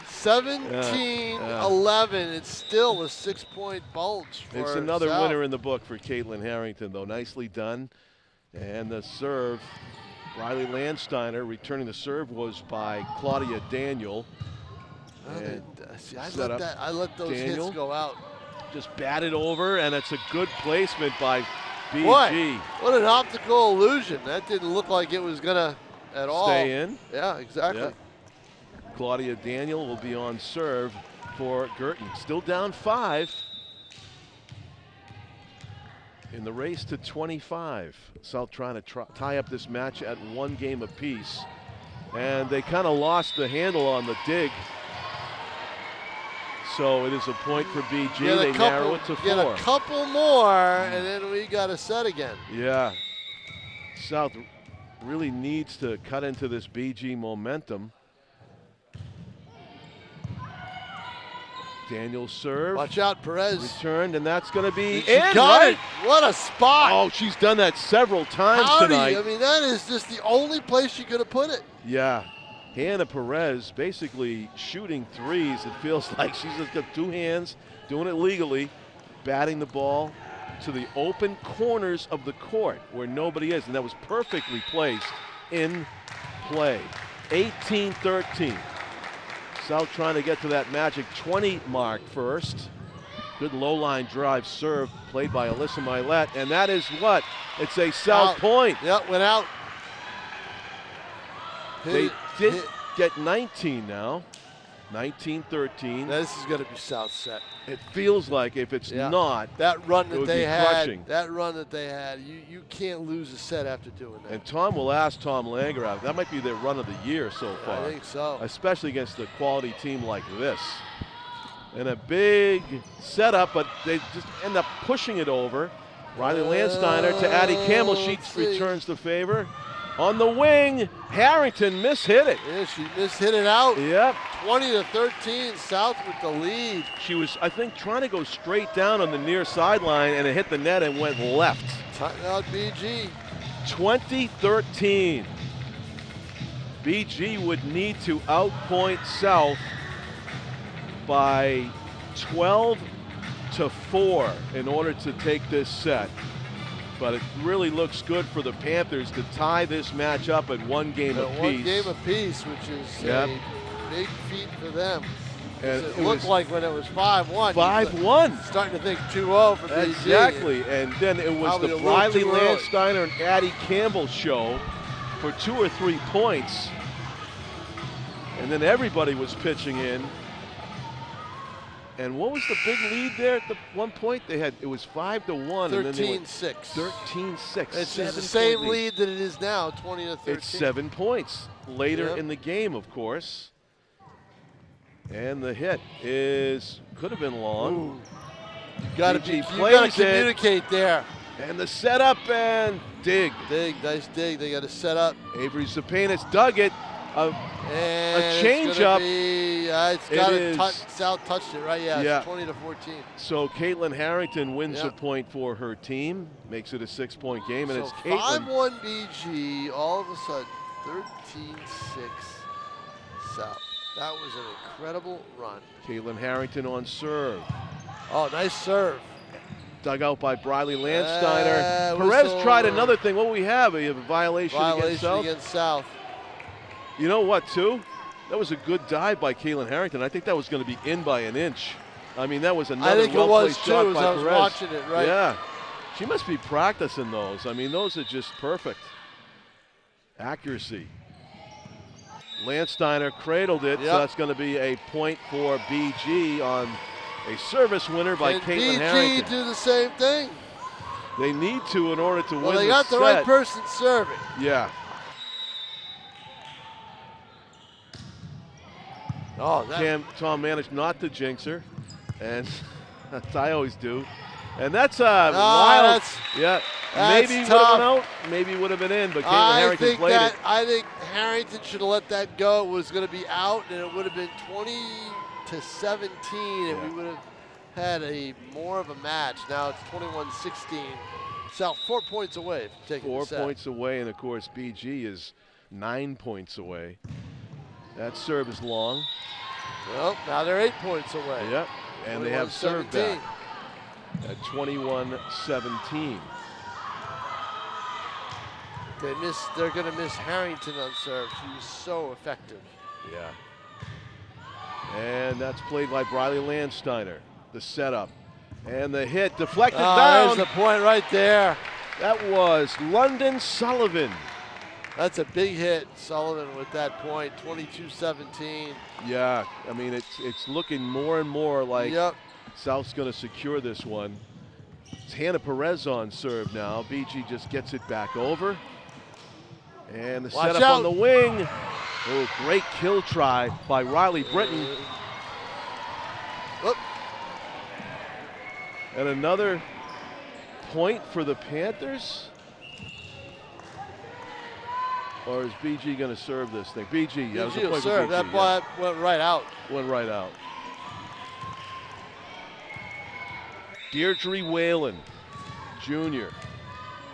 17-11. It's still a 6-point bulge for It's another South. winner in the book for Caitlin Harrington, though. Nicely done. And the serve, Riley Landsteiner returning the serve was by Claudia Daniel. I let those hits go out. Just batted over, and it's a good placement by BG. Boy, what an optical illusion. That didn't look like it was going to at all. Stay in. Yeah, exactly. Yep. Claudia Daniel will be on serve for Guertin. Still down 5 in the race to 25. South trying to tie up this match at 1 game apiece. And they kind of lost the handle on the dig. So it is a point for BG. They narrow it to 4. Get a couple more, and then we got a set again. Yeah. South really needs to cut into this BG momentum. Daniel serve. Watch out, Perez. Returned, and that's going to be in, right? What a spot. Oh, she's done that several times tonight. I mean, that is just the only place she could have put it. Yeah. Hannah Perez basically shooting threes. It feels like she's just got 2 hands, doing it legally, batting the ball to the open corners of the court where nobody is, and that was perfectly placed in play. 18-13. South trying to get to that magic 20 mark first. Good low-line drive serve played by Alyssa Milet, and that is what? It's a South point. Yep, went out. They did get 19 now. 19-13. This is going to be South set. It feels like if it's not, that run that they had, crushing. You can't lose a set after doing that. And Tom will ask Tom Langer out. That might be their run of the year so far. I think so. Especially against a quality team like this. And a big setup, but they just end up pushing it over. Riley Landsteiner to Addie Campbell. She returns the favor. On the wing, Harrington mishit it. Yeah, she mishit it out. Yep. 20-13, South with the lead. She was, I think, trying to go straight down on the near sideline, and it hit the net and went left. Timeout BG. 20-13. BG would need to outpoint South by 12-4 in order to take this set. But it really looks good for the Panthers to tie this match up at 1 game apiece. 1 game apiece, which is a big feat for them. And it looked like when it was 5-1. 5-1. Starting to think 2-0 for BG. Exactly, and then it was the Riley Landsteiner and Addie Campbell show for 2 or 3 points. And then everybody was pitching in. And what was the big lead there at the one point? It was 5-1. 13-6. 13-6. It's the same lead that it is now, 20-13. It's 7 points later in the game, of course. And the hit could have been long. You got to communicate there. And the setup and dig. Dig, nice dig. They got to set up. Avery Zapanis dug it. And a change-up. It's got to touch. South touched it, right? Yeah, it's 20-14. So Caitlin Harrington wins a Yep. point for her team, makes it a 6-point game, and So it's Caitlin. 5-1 BG, all of a sudden 13-6 South. That was an incredible run. Caitlin Harrington on serve. Oh, nice serve. Dug out by Briley Landsteiner. Whistle. Perez tried another thing. What do we have? We have a violation Against South. You know what, too? That was a good dive by Caitlin Harrington. I think that was going to be in by an inch. I mean, that was another well-placed shot by Perez. I was watching it, right? Yeah. She must be practicing those. I mean, those are just perfect. Accuracy. Landsteiner cradled it, so that's going to be a point for BG on a service winner by Caitlin Harrington. BG do the same thing. They need to in order to win the set. Well, they got the right person serving. Yeah. Oh, Tom managed not to jinx her, and I always do. And that's wild. Maybe would have been out, maybe would have been in, but Caitlin Harrington played it. I think Harrington should have let that go. It was going to be out, and it would have been 20-17, and we would have had more of a match. Now it's 21-16. South 4 points away from taking the set. 4 points away, and of course BG is 9 points away. That serve is long. Well, now they're 8 points away. Yep, and they have serve back at 21-17. They're going to miss Harrington on serve. She was so effective. Yeah. And that's played by Briley Landsteiner. The setup. And the hit deflected down. There's the point right there. That was London Sullivan. That's a big hit, Sullivan, with that point, 22-17. Yeah, I mean, it's looking more and more like South's going to secure this one. It's Hannah Perez on serve now. BG just gets it back over. And the setup on the wing. Oh, great kill try by Riley Britton. And another point for the Panthers. Or is BG going to serve this thing? BG, that was a point for BG. That ball went right out. Went right out. Deirdre Whalen, Jr.,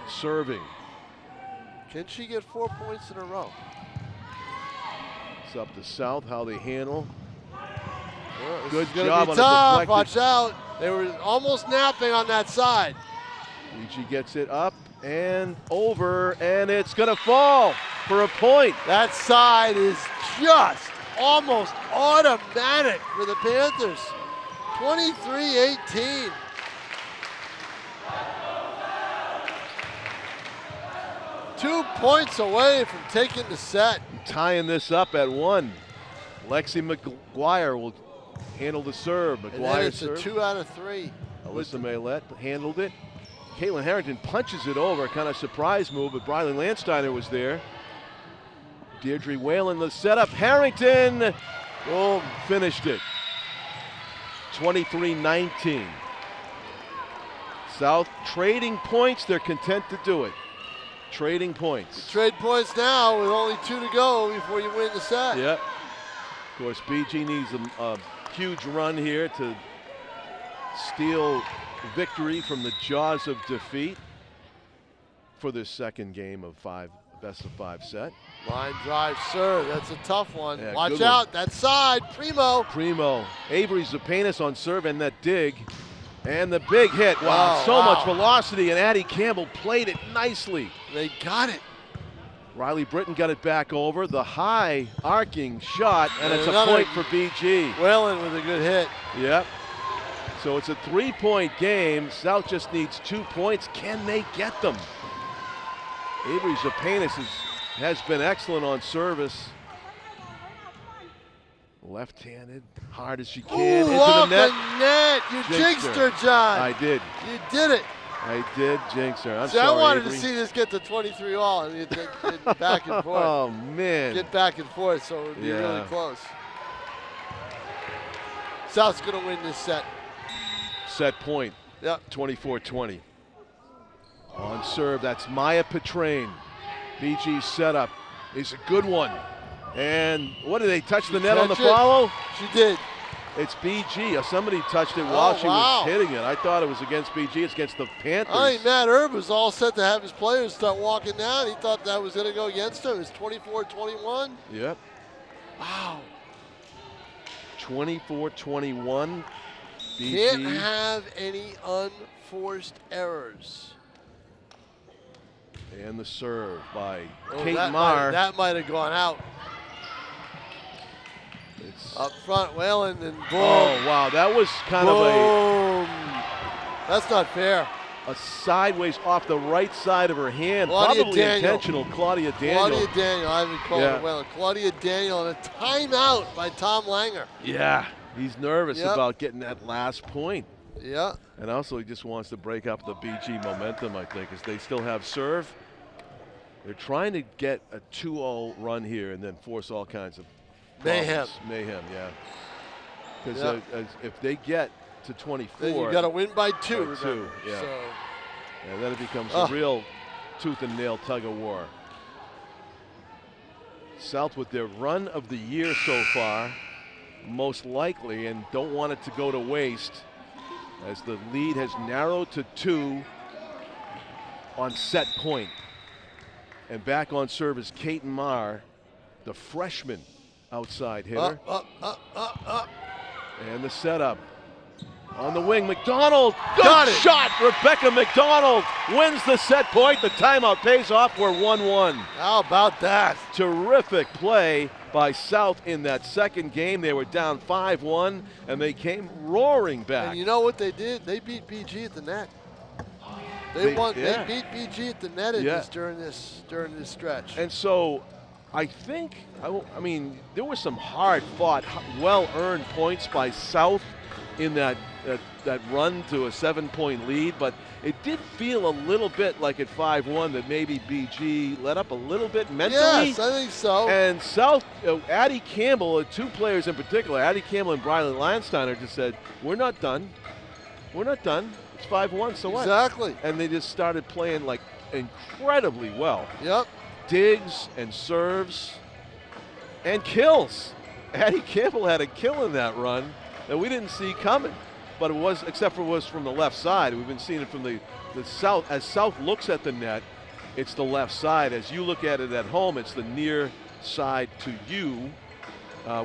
serving. Can she get 4 points in a row? It's up to South, how they handle. Good job on the deflected. Watch out. They were almost napping on that side. BG gets it up and over, and it's going to fall for a point. That side is just almost automatic for the Panthers. 23-18. Two points away from taking the set. Tying this up at 1. Lexi McGuire will handle the serve. And then it's a 2 out of 3. Alyssa Maylette handled it. Caitlin Harrington punches it over, kind of surprise move, but Briley Landsteiner was there. Deirdre Whalen, the setup. Harrington, boom, finished it. 23-19. South trading points. They're content to do it. Trading points. You trade points now with only 2 to go before you win the set. Yep. Of course, BG needs a huge run here to steal victory from the jaws of defeat for this second game of best of 5 set. Line drive serve, that's a tough one. Yeah, watch out, that side, Primo. Avery Zapanis on serve and that dig. And the big hit, wow, much velocity, and Addie Campbell played it nicely. They got it. Riley Britton got it back over, the high arcing shot, and it's a point for BG. Whalen with a good hit. Yep. So it's a 3-point game. South just needs 2 points. Can they get them? Avery Zapanis has been excellent on service. Left-handed, hard as she can, into the net. You jinxed her, John. I did. You did it. I did jinx her. I'm sorry, I wanted Avery. To see this get to 23 all. I mean, get back and forth. Oh, man. Get back and forth, so it would be really close. South's going to win this set. Set point. Yep. 24-20. On serve, that's Maya Petrain. BG's setup is a good one. And what did they touch the net on the follow? She did. It's BG. Somebody touched it while she was hitting it. I thought it was against BG. It's against the Panthers. I think Matt Herb was all set to have his players start walking down. He thought that was going to go against him. It's 24-21. Yep. Wow. 24-21. BG. Can't have any unforced errors. And the serve by Kate Marr. That might have gone out. It's up front, Whalen, and boom. Oh, wow. That was kind of That's not fair. A sideways off the right side of her hand. Claudia Probably Daniel. intentional. Claudia Daniel. Claudia Daniel. I haven't called it Whalen. Claudia Daniel and a timeout by Tom Langer. Yeah. He's nervous about getting that last point. Yeah. And also he just wants to break up the BG momentum, I think, as they still have serve. They're trying to get a 2-0 run here and then force all kinds of mayhem. Mayhem, yeah. Because if they get to 24. Then you got to win by 2. By 2, yeah. So. And then it becomes a real tooth and nail tug of war. South with their run of the year so far, most likely, and don't want it to go to waste, as the lead has narrowed to 2 on set point. And back on serve is Kate Marr, the freshman outside hitter. And the setup. On the wing, McDonald. Good shot. Rebecca McDonald wins the set point. The timeout pays off. We're 1-1. How about that? Terrific play by South in that second game. They were down 5-1, and they came roaring back. And you know what they did? They beat BG at the net. They beat BG at the net during this stretch. And so I think, I mean, there were some hard-fought, well-earned points by South in that run to a 7-point lead, but it did feel a little bit like at 5-1 that maybe BG let up a little bit mentally. Yes, I think so. And South, Addie Campbell, 2 players in particular, Addie Campbell and Briley Landsteiner, just said, we're not done. We're not done. It's 5-1, so what? Exactly. And they just started playing like incredibly well. Yep. Digs and serves and kills. Addie Campbell had a kill in that run that we didn't see coming, but it was, except for it was from the left side. We've been seeing it from the South. As South looks at the net, it's the left side. As you look at it at home, it's the near side to you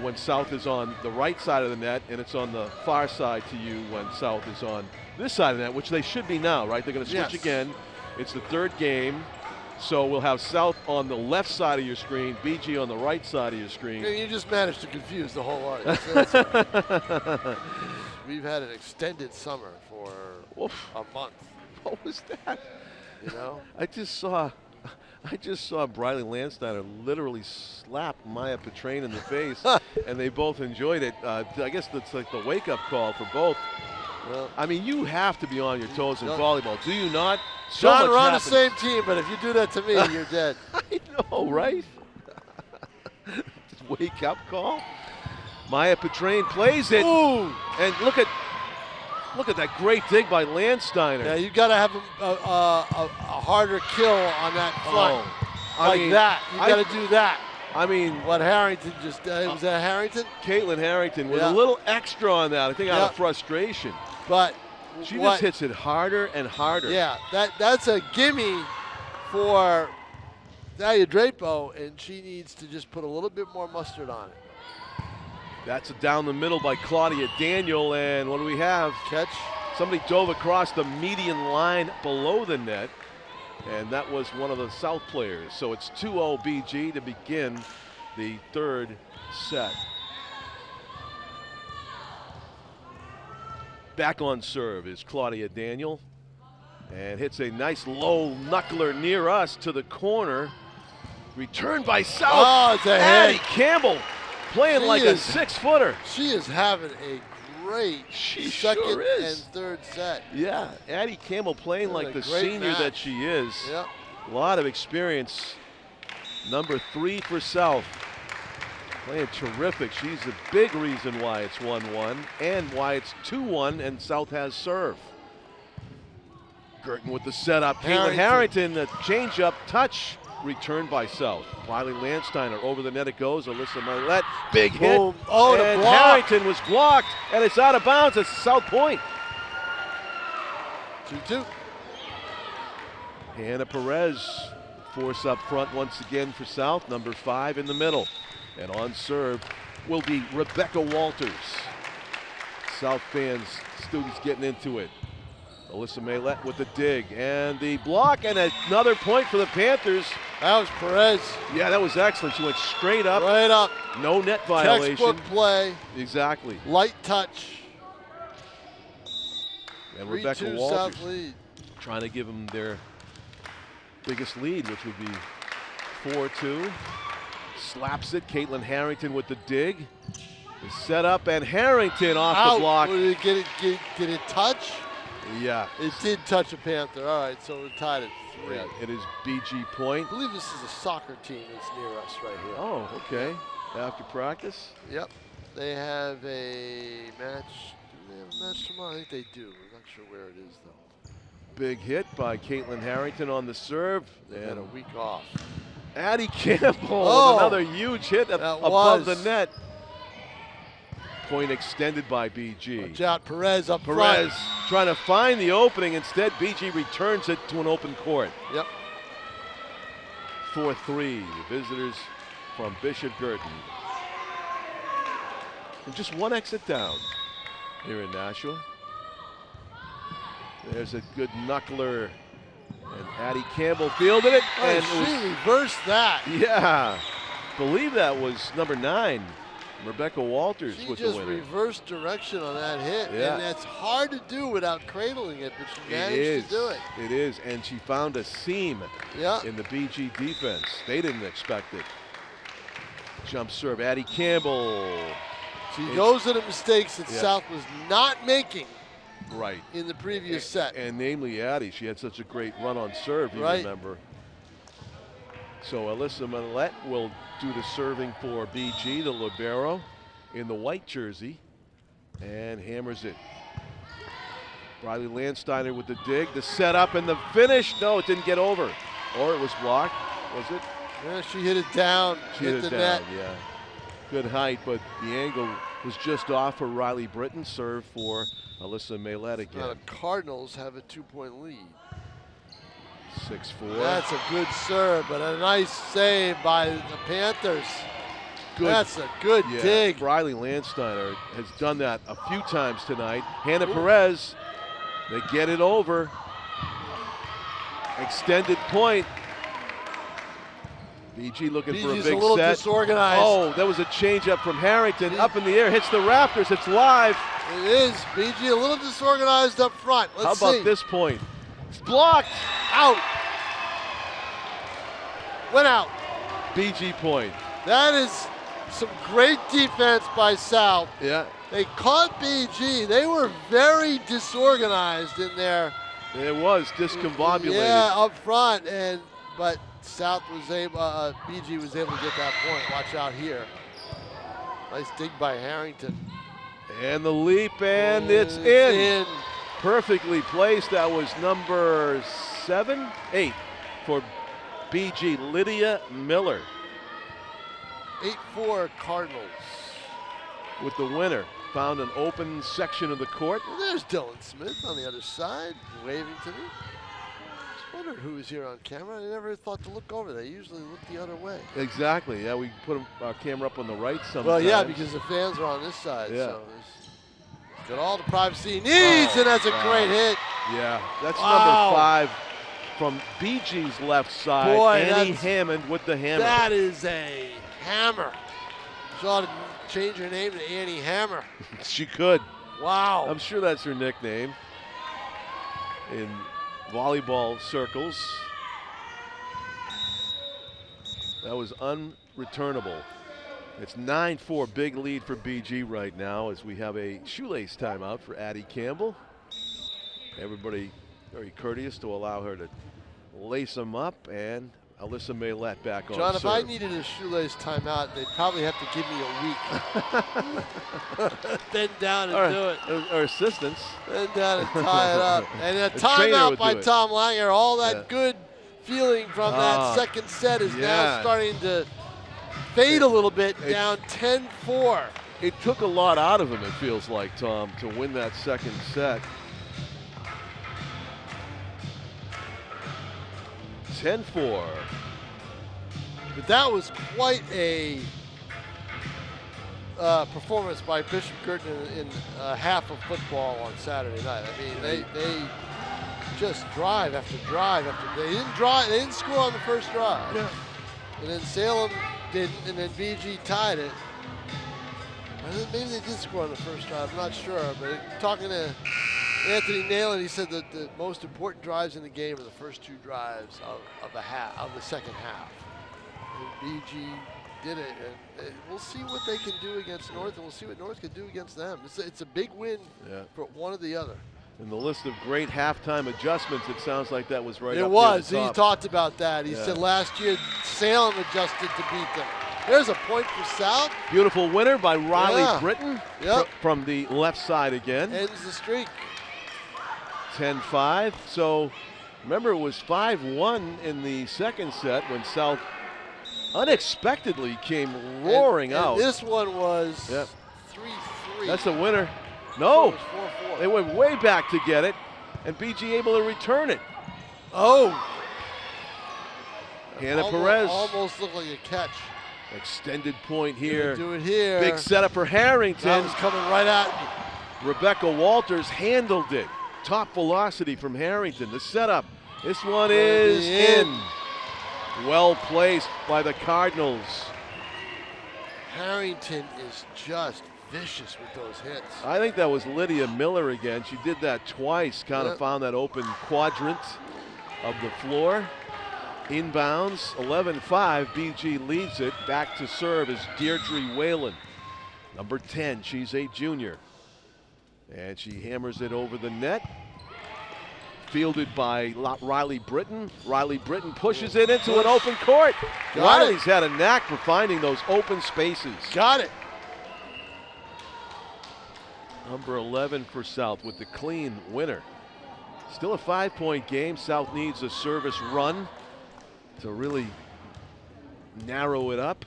when South is on the right side of the net, and it's on the far side to you when South is on this side of the net, which they should be now, right? They're going to switch again. It's the third game. So we'll have South on the left side of your screen, BG on the right side of your screen. You just managed to confuse the whole audience. We've had an extended summer for a month. What was that? You know? I just saw Briley Landsteiner literally slap Maya Petrain in the face, and they both enjoyed it. I guess that's like the wake-up call for both. Well, I mean, you have to be on your toes in volleyball, do you not? John, we're on the same team, but if you do that to me, you're dead. I know, right? Wake-up call. Maya Petrain plays it. Ooh. And look at that great dig by Landsteiner. Yeah, you got to have a harder kill on that front. That. You got to do that. I mean, what Harrington just was that Harrington? Caitlin Harrington with a little extra on that, I think out of frustration. But she just hits it harder and harder. Yeah, that's a gimme for Dalia Drapo, and she needs to just put a little bit more mustard on it. That's a down the middle by Claudia Daniel, and what do we have? Catch. Somebody dove across the median line below the net, and that was one of the South players. So it's 2-0 BG to begin the third set. Back on serve is Claudia Daniel, and hits a nice low knuckler near us to the corner. Returned by South. Oh, it's a Addie hit. Campbell playing like a 6-footer. She is having a great second and third set. Yeah, Addie Campbell playing like the senior that she is. Yep. A lot of experience. Number 3 for South. Playing terrific. She's a big reason why it's 1-1 and why it's 2-1 and South has serve. Guertin with the setup. Caitlin Harrington, the change-up touch returned by South. Riley Landsteiner over the net it goes. Alyssa Millette, big hit. Oh, the and block. Harrington was blocked, and it's out of bounds. It's South Point. 2-2. Hannah Perez, force up front once again for South, number 5 in the middle. And on serve will be Rebecca Walters. South fans, students getting into it. Alyssa Millette with the dig and the block, and another point for the Panthers. That was Perez. Yeah, that was excellent. She went straight up. Right up. No net violation. Textbook play. Exactly. Light touch. And Rebecca Walters South lead. trying to give them their biggest lead, which would be 4-2. Slaps it. Caitlin Harrington with the dig. The setup, and Harrington off the block. Did it touch? Yeah. It did touch a Panther. All right, so we're tied at 3. Yeah, it is BG point. I believe this is a soccer team that's near us right here. Oh, okay. After practice? Yep. They have a match. Do they have a match tomorrow? I think they do. I'm not sure where it is, though. Big hit by Caitlin Harrington on the serve. They had a week off. Addie Campbell Oh, with another huge hit above the net. Point extended by BG. Watch out, Perez up Perez front. trying to find the opening. Instead, BG returns it to an open court. Yep. 4-3, visitors from Bishop Guertin. And just one exit down here in Nashua. There's a good knuckler, and Addie Campbell fielded it. Oh, and she reversed that. Yeah, believe that was number 9. Rebecca Walters She with the just winner. reversed direction on that hit, Yeah. and that's hard to do without cradling it, but she managed to do it. It is, and she found a seam in the BG defense. They didn't expect it. Jump serve, Addie Campbell. Those are the mistakes that South was not making Right. in the previous set. And namely Addie, she had such a great run on serve, you remember. So Alyssa Millette will do the serving for BG, the libero, in the white jersey, and hammers it. Riley Landsteiner with the dig, the setup, and the finish. No, it didn't get over. Or it was blocked, was it? Yeah, she hit it down, hit the net. Yeah. Good height, but the angle was just off for Riley Britton. Serve for Alyssa Millette again. Now the Cardinals have a 2-point lead. 6-4. That's a good serve, but a nice save by the Panthers. Good. That's a good dig. Riley Landsteiner has done that a few times tonight. Hannah Perez, they get it over. Extended point. BG looking for a big a little set. disorganized. Oh, that was a changeup from Harrington. Up in the air, hits the rafters. It's live. It is. BG a little disorganized up front. Let's see. How about this point? It's blocked. Out. Went out. BG point. That is some great defense by South. Yeah. They caught BG. They were very disorganized in there. It was discombobulated. Yeah, up front, but South was able. BG was able to get that point. Watch out here. Nice dig by Harrington. And the leap, and it's in. Perfectly placed. That was number 8 for BG, Lydia Miller. 8-4 Cardinals. With the winner. Found an open section of the court. Well, there's Dylan Smith on the other side, waving to me. I wondered who was here on camera. I never thought to look over. They usually look the other way. Exactly. Yeah, we put our camera up on the right sometimes. Well, yeah, because the fans are on this side. Yeah. So he's got all the privacy he needs, and that's a great hit. Yeah, that's number 5 from BG's left side. Boy, Annie Hammond with the hammer. That is a hammer. She ought to change her name to Annie Hammer. She could. Wow. I'm sure that's her nickname in volleyball circles. That was unreturnable. It's 9-4, big lead for BG right now as we have a shoelace timeout for Addie Campbell. Everybody very courteous to allow her to lace them up, and Alyssa Maylette back on John, if I serve. needed a shoelace timeout, they'd probably have to give me a week. Bend down and do it. Or assistance. Bend down and tie it up. And a trainer timeout would by do it. Tom Langer. All that good feeling from that second set is now starting to fade a little bit, down 10-4. It took a lot out of him, it feels like, Tom, to win that second set. 10-4. But that was quite a performance by Bishop Guertin in half of football on Saturday night. I mean, they just drive after drive after. They didn't score on the first drive. Yeah. And then Salem didn't, and then BG tied it. Maybe they did score on the first drive, I'm not sure. But talking to Anthony Nalen, he said that the most important drives in the game are the first two drives of the second half. And BG did it, and we'll see what they can do against North, and we'll see what North can do against them. It's a big win for one or the other. In the list of great halftime adjustments, it sounds like that was right up It was. near the He top. talked about that. He said last year Salem adjusted to beat them. There's a point for South. Beautiful winner by Riley Britton Yep. from the left side again. Ends the streak. 10-5. So remember, it was 5-1 in the second set when South unexpectedly came roaring out. And this one was 3-3. That's the winner. No, So it was 4-4. they went way back to get it, and BG able to return it. Oh. Hannah Perez. Almost looked like a catch. Extended point here. Do it here. Big setup for Harrington. That was coming right at me. Rebecca Walters handled it. Top velocity from Harrington. The setup. This one is in. Well placed by the Cardinals. Harrington is just vicious with those hits. I think that was Lydia Miller again. She did that twice, kind of found that open quadrant of the floor. Inbounds, 11-5, BG leads it. Back to serve is Deirdre Whalen, number 10. She's a junior. And she hammers it over the net. Fielded by Riley Britton. Riley Britton pushes it into an open court. Riley's had a knack for finding those open spaces. Got it. Number 11 for South with the clean winner. Still a 5-point game. South needs a service run to really narrow it up.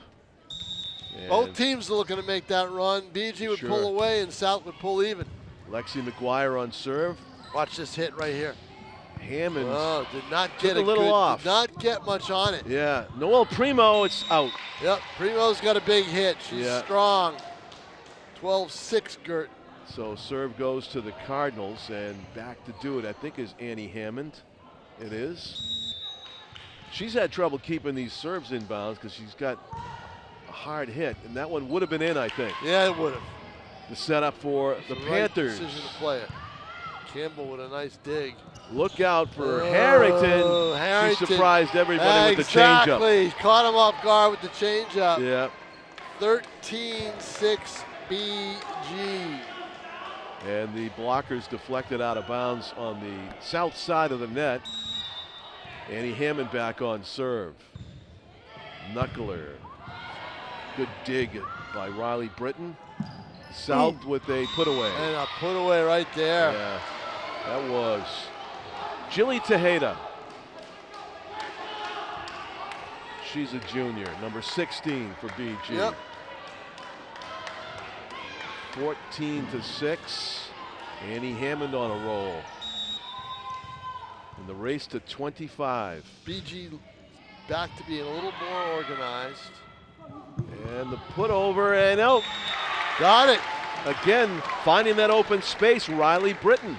And both teams are looking to make that run. BG would pull away and South would pull even. Lexi McGuire on serve. Watch this hit right here. Hammond did not get a little off. Did not get much on it. Yeah, Noel Primo, it's out. Yep, Primo's got a big hit. She's strong. 12-6 Gert. So serve goes to the Cardinals, and back to do it, I think, is Annie Hammond. It is. She's had trouble keeping these serves inbounds because she's got a hard hit, and that one would have been in, I think. Yeah, it would have. The setup for the Panthers. Right decision to play it. Campbell with a nice dig. Look out for Harrington. Harrington. She surprised everybody with the changeup. Exactly. Caught him off guard with the changeup. Yeah. 13-6 BG. And the blockers deflected out of bounds on the south side of the net. Annie Hammond back on serve. Knuckler. Good dig by Riley Britton. South with a put away. And a put away right there. Yeah, that was Jilly Tejeda. She's a junior, number 16 for BG. Yep. 14-6. Annie Hammond on a roll. In the race to 25. BG back to being a little more organized. And the put over and out. Got it. Again, finding that open space, Riley Britton.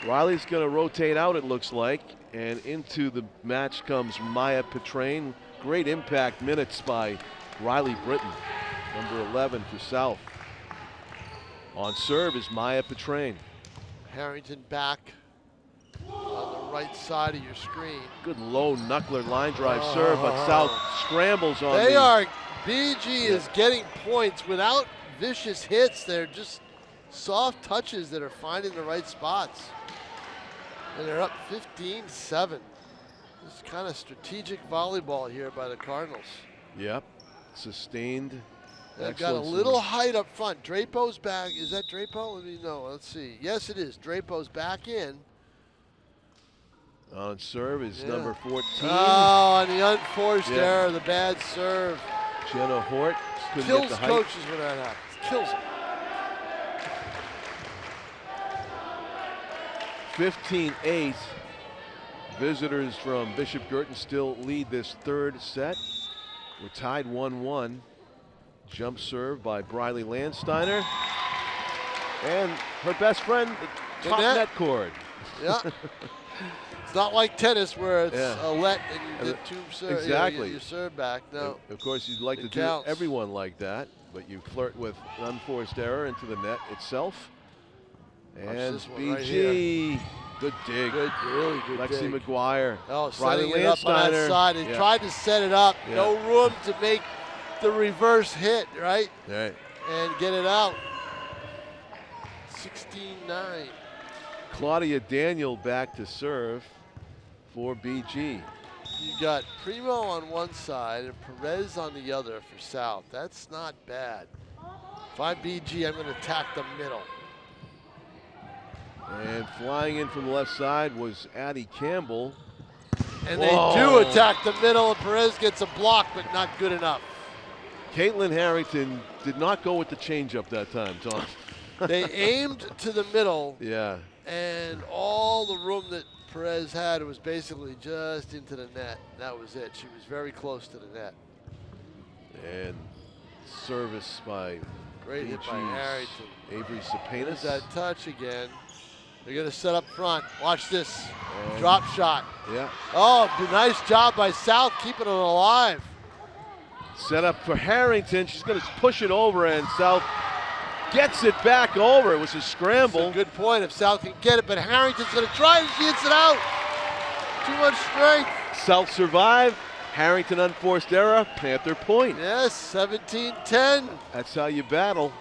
Riley's going to rotate out, it looks like, and into the match comes Maya Petrain. Great impact minutes by Riley Britton, number 11 for South. On serve is Maya Petrain. Harrington back on the right side of your screen. Good low knuckler line drive serve, but South scrambles on BG is getting points without vicious hits. They're just soft touches that are finding the right spots. And they're up 15-7. It's kind of strategic volleyball here by the Cardinals. Yep. Sustained. They've got a little height up front. Drapo's back. Is that Drapo? Let me know. Let's see. Yes, it is. Drapo's back in. On serve is number 14. Oh, and the unforced error, the bad serve. Jenna Hort couldn't Kills get the height. coaches when that happens. Kills them. 15-8. Visitors from Bishop Guertin still lead this third set. We're tied 1-1. Jump serve by Briley Landsteiner. And her best friend, the top net cord. Yeah. It's not like tennis where it's a let and you get two serve. Exactly. You serve back. No. Of course, you'd like to do everyone like that, but you flirt with an unforced error into the net itself. And BG, good dig. Good, really good Lexi dig. McGuire. Oh, setting it up on that side. He tried to set it up. No room to make the reverse hit, right? Right. And get it out. 16-9. Claudia Daniel back to serve for BG. You got Primo on one side and Perez on the other for South. That's not bad. If I'm BG, I'm going to attack the middle. And flying in from the left side was Addie Campbell. And they do attack the middle, and Perez gets a block, but not good enough. Caitlin Harrington did not go with the changeup that time, Tom. They aimed to the middle. Yeah. And all the room that Perez had was basically just into the net. That was it. She was very close to the net. And service by great hit by Harrington. Avery Cepenas. There's that touch again. They're going to set up front. Watch this. And drop shot. Yeah. Oh, nice job by South keeping it alive. Set up for Harrington. She's going to push it over, and South gets it back over. It was a scramble. That's a good point if South can get it, but Harrington's going to try and she hits it out. Too much strength. South survived. Harrington unforced error. Panther point. Yes, 17-10. That's how you battle.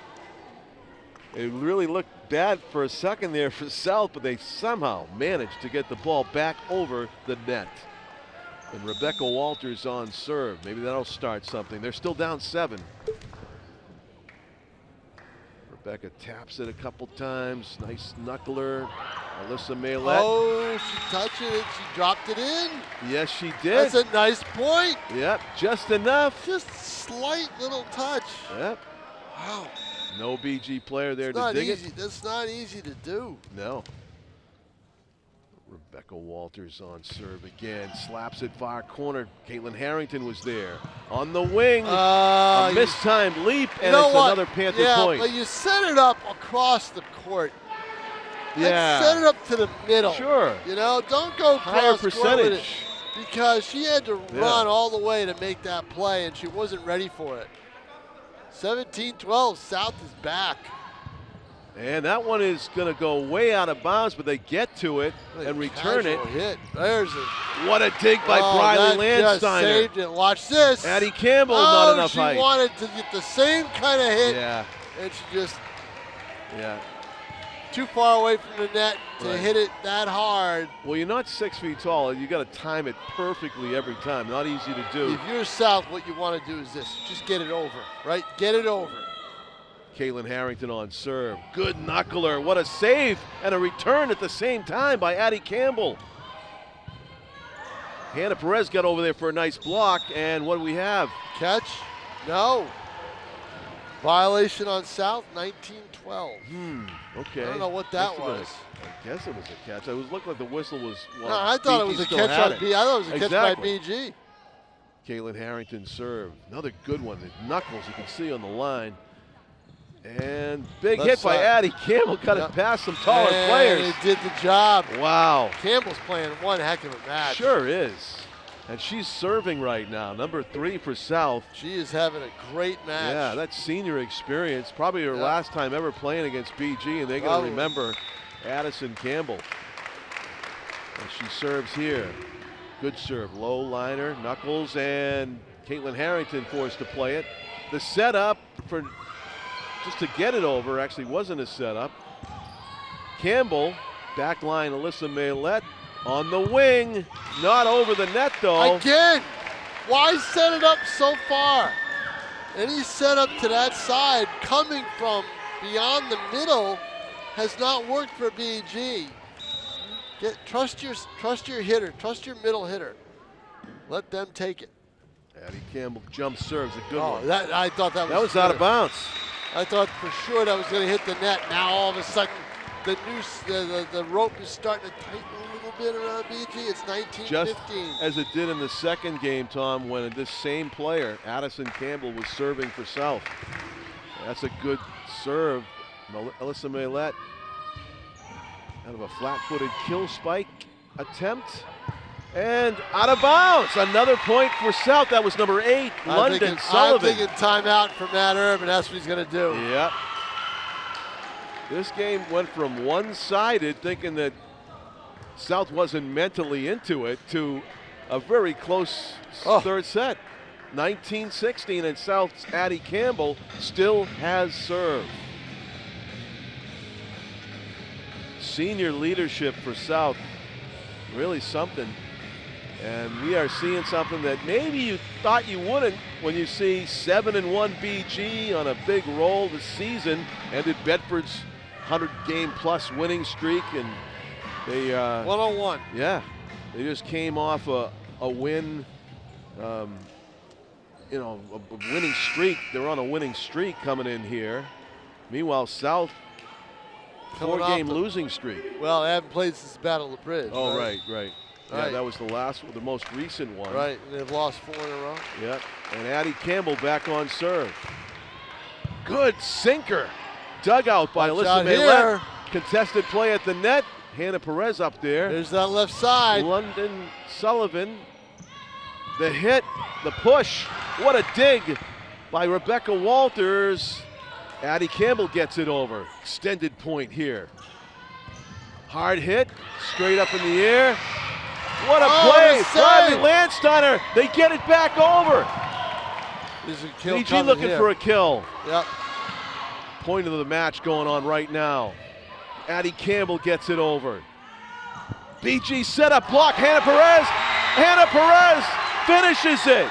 It really looked bad for a second there for South, but they somehow managed to get the ball back over the net. And Rebecca Walters on serve. Maybe that'll start something. They're still down 7. Rebecca taps it a couple times. Nice knuckler. Alyssa Maylette. Oh, she touched it and she dropped it in. Yes, she did. That's a nice point. Yep, just enough. Just slight little touch. Yep. Wow. No BG player there to dig it. That's not easy to do. No. Rebecca Walters on serve again. Slaps it far corner. Caitlin Harrington was there. On the wing. A mistimed leap, and it's another Panther point. Yeah, but you set it up across the court. Yeah. Set it up to the middle. Sure. You know, don't go higher cross court with it, percentage. because she had to run all the way to make that play, and she wasn't ready for it. 17-12, South is back. And that one is going to go way out of bounds, but they get to it and return it. Hit. There's a what a dig by Briley Landsteiner. Just saved it. Watch this. Addie Campbell, not enough height. She wanted to get the same kind of hit. Yeah. And she just too far away from the net to hit it that hard. Well, you're not 6 feet tall. You got to time it perfectly every time. Not easy to do. If you're South, what you want to do is this. Just get it over, right? Get it over. Caitlin Harrington on serve. Good knuckler. What a save and a return at the same time by Addie Campbell. Hannah Perez got over there for a nice block. And what do we have? Catch? No. Violation on South, 19-12. Okay. I don't know what that was. I guess it was a catch. It looked like the whistle was. Well, no, I thought it was a catch on B. I thought it was a catch by BG. Caitlin Harrington serve. Another good one. The knuckles you can see on the line. And big hit by Addie Campbell. Cut it past some taller players. It did the job. Wow. Campbell's playing one heck of a match. Sure is. And she's serving right now, number 3 for South. She is having a great match. Yeah, that's senior experience. Probably her last time ever playing against BG, and they're going to remember Addison Campbell. And she serves here. Good serve, low liner, knuckles, and Caitlin Harrington forced to play it. The setup for just to get it over actually wasn't a setup. Campbell, back line Alyssa Maylette, On the wing, not over the net though. Again, why set it up so far? Any setup to that side coming from beyond the middle has not worked for BG. Trust your hitter, trust your middle hitter. Let them take it. Addie Campbell jump serves a good one. I thought that was out of bounds. I thought for sure that was going to hit the net. Now all of a sudden, the noose, the rope is starting to tighten a little bit around BG. It's 19-15. Just as it did in the second game, Tom, when this same player, Addison Campbell, was serving for South. That's a good serve. Alyssa Maylett out of a flat-footed kill spike attempt. And out of bounds. Another point for South. That was number 8, London Sullivan. I'm thinking timeout from Matt Urban. That's what he's going to do. Yep. This game went from one-sided, thinking that South wasn't mentally into it, to a very close third set. 19-16, and South's Addie Campbell still has serve. Senior leadership for South, really something. And we are seeing something that maybe you thought you wouldn't when you see 7-1 BG on a big roll this season, ended Bedford's 100-game-plus winning streak, and they 101. Yeah, they just came off a win, a winning streak. They're on a winning streak coming in here. Meanwhile, South, 4-game losing streak. Well, they haven't played since Battle of the Bridge. Oh, right. Yeah, that was the most recent one. Right, and they've lost 4 in a row. Yep, and Addie Campbell back on serve. Good sinker. Dug out by Alyssa Maylett. Contested play at the net. Hannah Perez up there. There's that left side. London Sullivan. The hit, the push. What a dig by Rebecca Walters. Addie Campbell gets it over. Extended point here. Hard hit, straight up in the air. What a play! Bradley Landsteiner, they get it back over. There's a kill BG looking for a kill. Yep. Point of the match going on right now. Addie Campbell gets it over. BG set up block, Hannah Perez. Hannah Perez finishes it.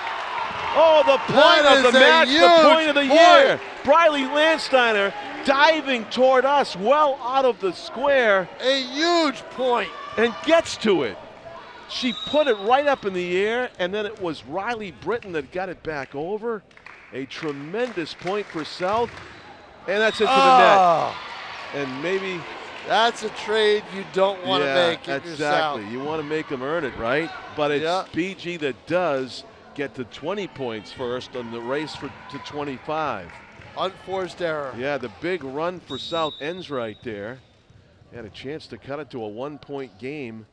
Oh, the point of the match, the point of the year. Briley Landsteiner diving toward us, well out of the square. A huge point. And gets to it. She put it right up in the air, and then it was Riley Britton that got it back over. A tremendous point for South, and that's into the net. And maybe that's a trade you don't want to make it exactly. yourself. You want to make them earn it, right? But it's BG that does get to 20 points first on the race to 25. Unforced error. Yeah, the big run for South ends right there. Had a chance to cut it to a 1-point game.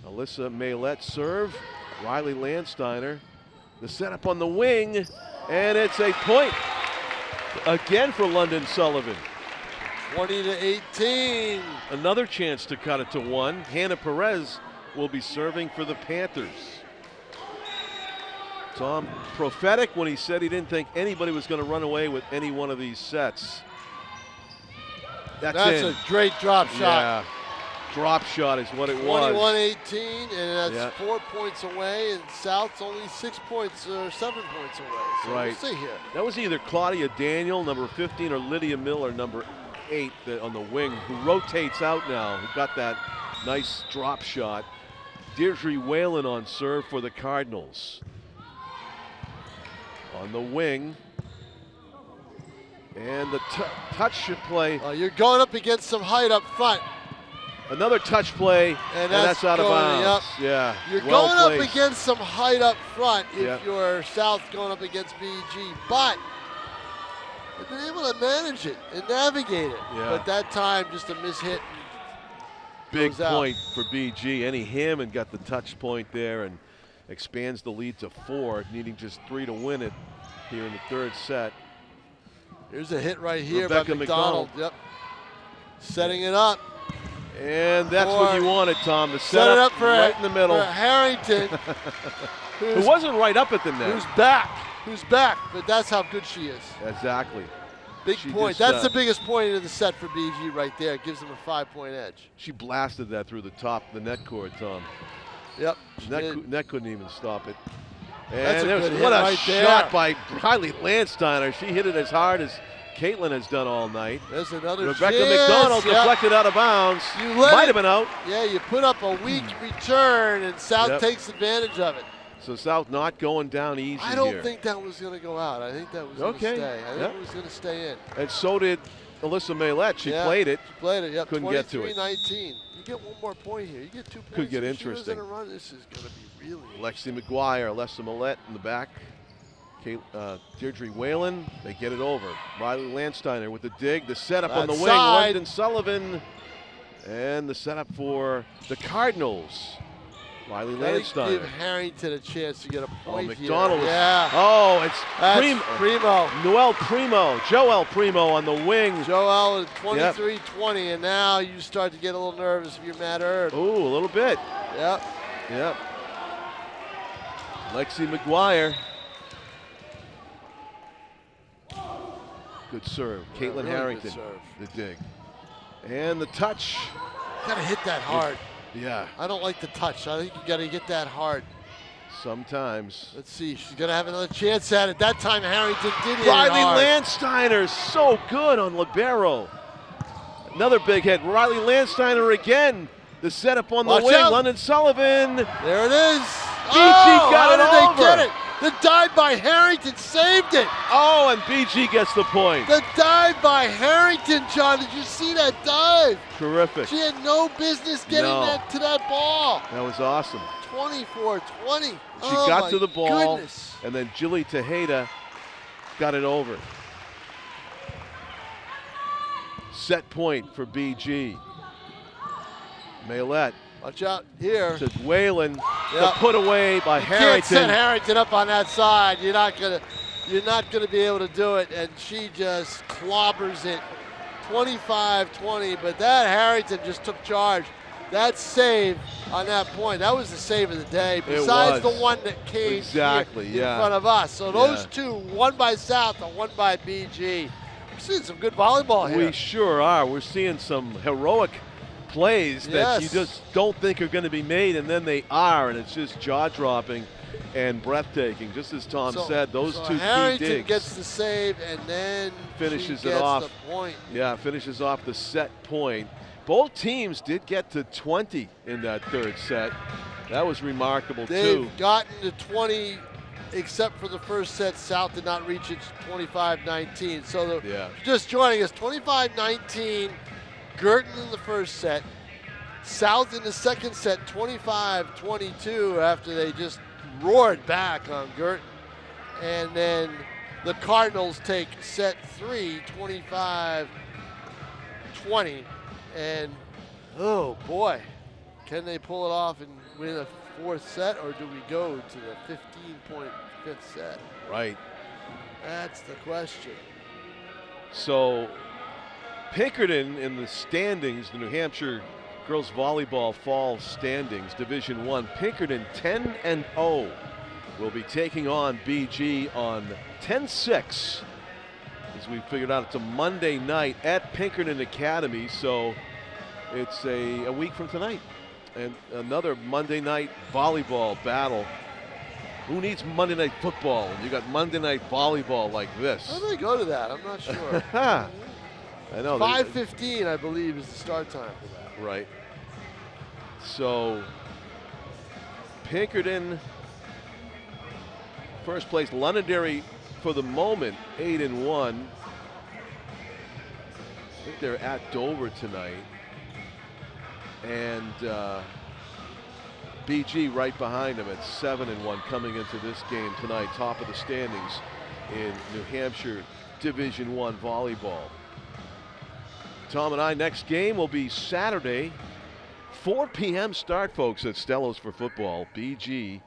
Alyssa Maylett serve. Riley Landsteiner. The setup on the wing, and it's a point again for London Sullivan. 20-18. Another chance to cut it to 1. Hannah Perez will be serving for the Panthers. Tom, prophetic when he said he didn't think anybody was going to run away with any one of these sets. That's a great drop shot. Yeah, drop shot is what it was. 21-18, and that's 4 points away, and South's only 6 points or 7 points away. So right. We'll see here. That was either Claudia Daniel, number 15, or Lydia Miller, number 8, on the wing, who rotates out now, who got that nice drop shot. Deirdre Whalen on serve for the Cardinals. On the wing. And the touch play. You're going up against some height up front. Another touch play, and that's out of bounds. Yep. Yeah. You're going up against some height up front if you're South going up against BG, but they've been able to manage it and navigate it. Yeah. But that time, just a mishit. Big point for BG. Annie Hammond got the touch point there and expands the lead to 4, needing just 3 to win it here in the third set. Here's a hit right here Rebecca by McDonald. Yep. Setting it up. And that's what you wanted, Tom. The set up for right in the middle. For Harrington. Who wasn't right up at the net. Who's back, but that's how good she is. Exactly. Big She point. just, That's the biggest point of the set for BG right there. It gives them a 5-point edge. She blasted that through the top of the net cord, Tom. Yep. Net couldn't even stop it. That's And a good hit what a right shot there. by Riley Landsteiner. She hit it as hard as Caitlin has done all night. There's another Rebecca chance. McDonald Yep. deflected out of bounds. Might have been out. Yeah, you put up a weak return, and South takes advantage of it. So South not going down easy I don't here. think that was going to go out. I think that was going to stay. I think it was going to stay in. And so did Alyssa Maylette. She played it. She played it, yep. Couldn't get to it. 23-19. You get one more point here. You get 2 points. Could get If she was interesting. in a run, this is going to be really Lexi McGuire, Alyssa Maylette in the back. Deirdre Whalen, they get it over. Riley Landsteiner with the dig, the setup on the wing. London Sullivan, and the setup for the Cardinals. Riley Landsteiner. Give Harrington a chance to get a point McDonald. here. Yeah. Oh, it's Primo. Noel Primo. Joel Primo on the wing. Joel with 23-20, and now you start to get a little nervous if you're Matt Hurd. Ooh, a little bit. Yep. Yep. Lexi McGuire. Good serve. Caitlin really Harrington. The dig. And the touch. You gotta hit that hard. Yeah. I don't like the touch. I think you gotta get that hard. Sometimes. Let's see. She's gonna have another chance at it. That time Harrington did hit Riley it hard. Landsteiner, so good on libero. Another big hit. Riley Landsteiner again. The setup on the wing. Out. London Sullivan. There it is. BG got it over. How did they get it? The dive by Harrington saved it. Oh, and BG gets the point. The dive by Harrington, John. Did you see that dive? Terrific. She had no business getting to that ball. That was awesome. 24-20. She got to the ball, goodness. and then Jilly Tejeda got it over. Set point for BG. Maylette. Watch out here. To Whalen. The put away by Harrington. Can't set Harrington up on that side. You're not gonna be able to do it. And she just clobbers it. 25-20. But that Harrington just took charge. That save on that point, that was the save of the day. Besides the one that came in front of us. So those two, one by South and one by BG. We're seeing some good volleyball here. We sure are. We're seeing some heroic plays that you just don't think are going to be made, and then they are, and it's just jaw-dropping and breathtaking. Just as Tom said, those two Harrington key digs. gets the save, and then finishes it off. The point. Yeah, finishes off the set point. Both teams did get to 20 in that third set. That was remarkable too. They've gotten to 20, except for the first set. South did not reach its 25-19. So just joining us, 25-19. Guertin in the first set. South in the second set, 25-22 after they just roared back on Guertin. And then the Cardinals take set 3, 25-20. And, oh boy, can they pull it off and win a fourth set, or do we go to the 15-point fifth set? Right. That's the question. So Pinkerton in the standings, the New Hampshire girls volleyball fall standings, Division I. Pinkerton 10-0 will be taking on BG on 10-6. As we figured out, it's a Monday night at Pinkerton Academy, so it's a week from tonight. And another Monday night volleyball battle. Who needs Monday night football when you got Monday night volleyball like this? How do they go to that? I'm not sure. I know. 5:15, I believe, is the start time for that. Right. So Pinkerton, first place. Londonderry, for the moment, 8-1. I think they're at Dover tonight. And BG right behind them at 7-1 coming into this game tonight, top of the standings in New Hampshire Division I volleyball. Tom and I, next game will be Saturday, 4 p.m. start, folks, at Stellos for football. BG.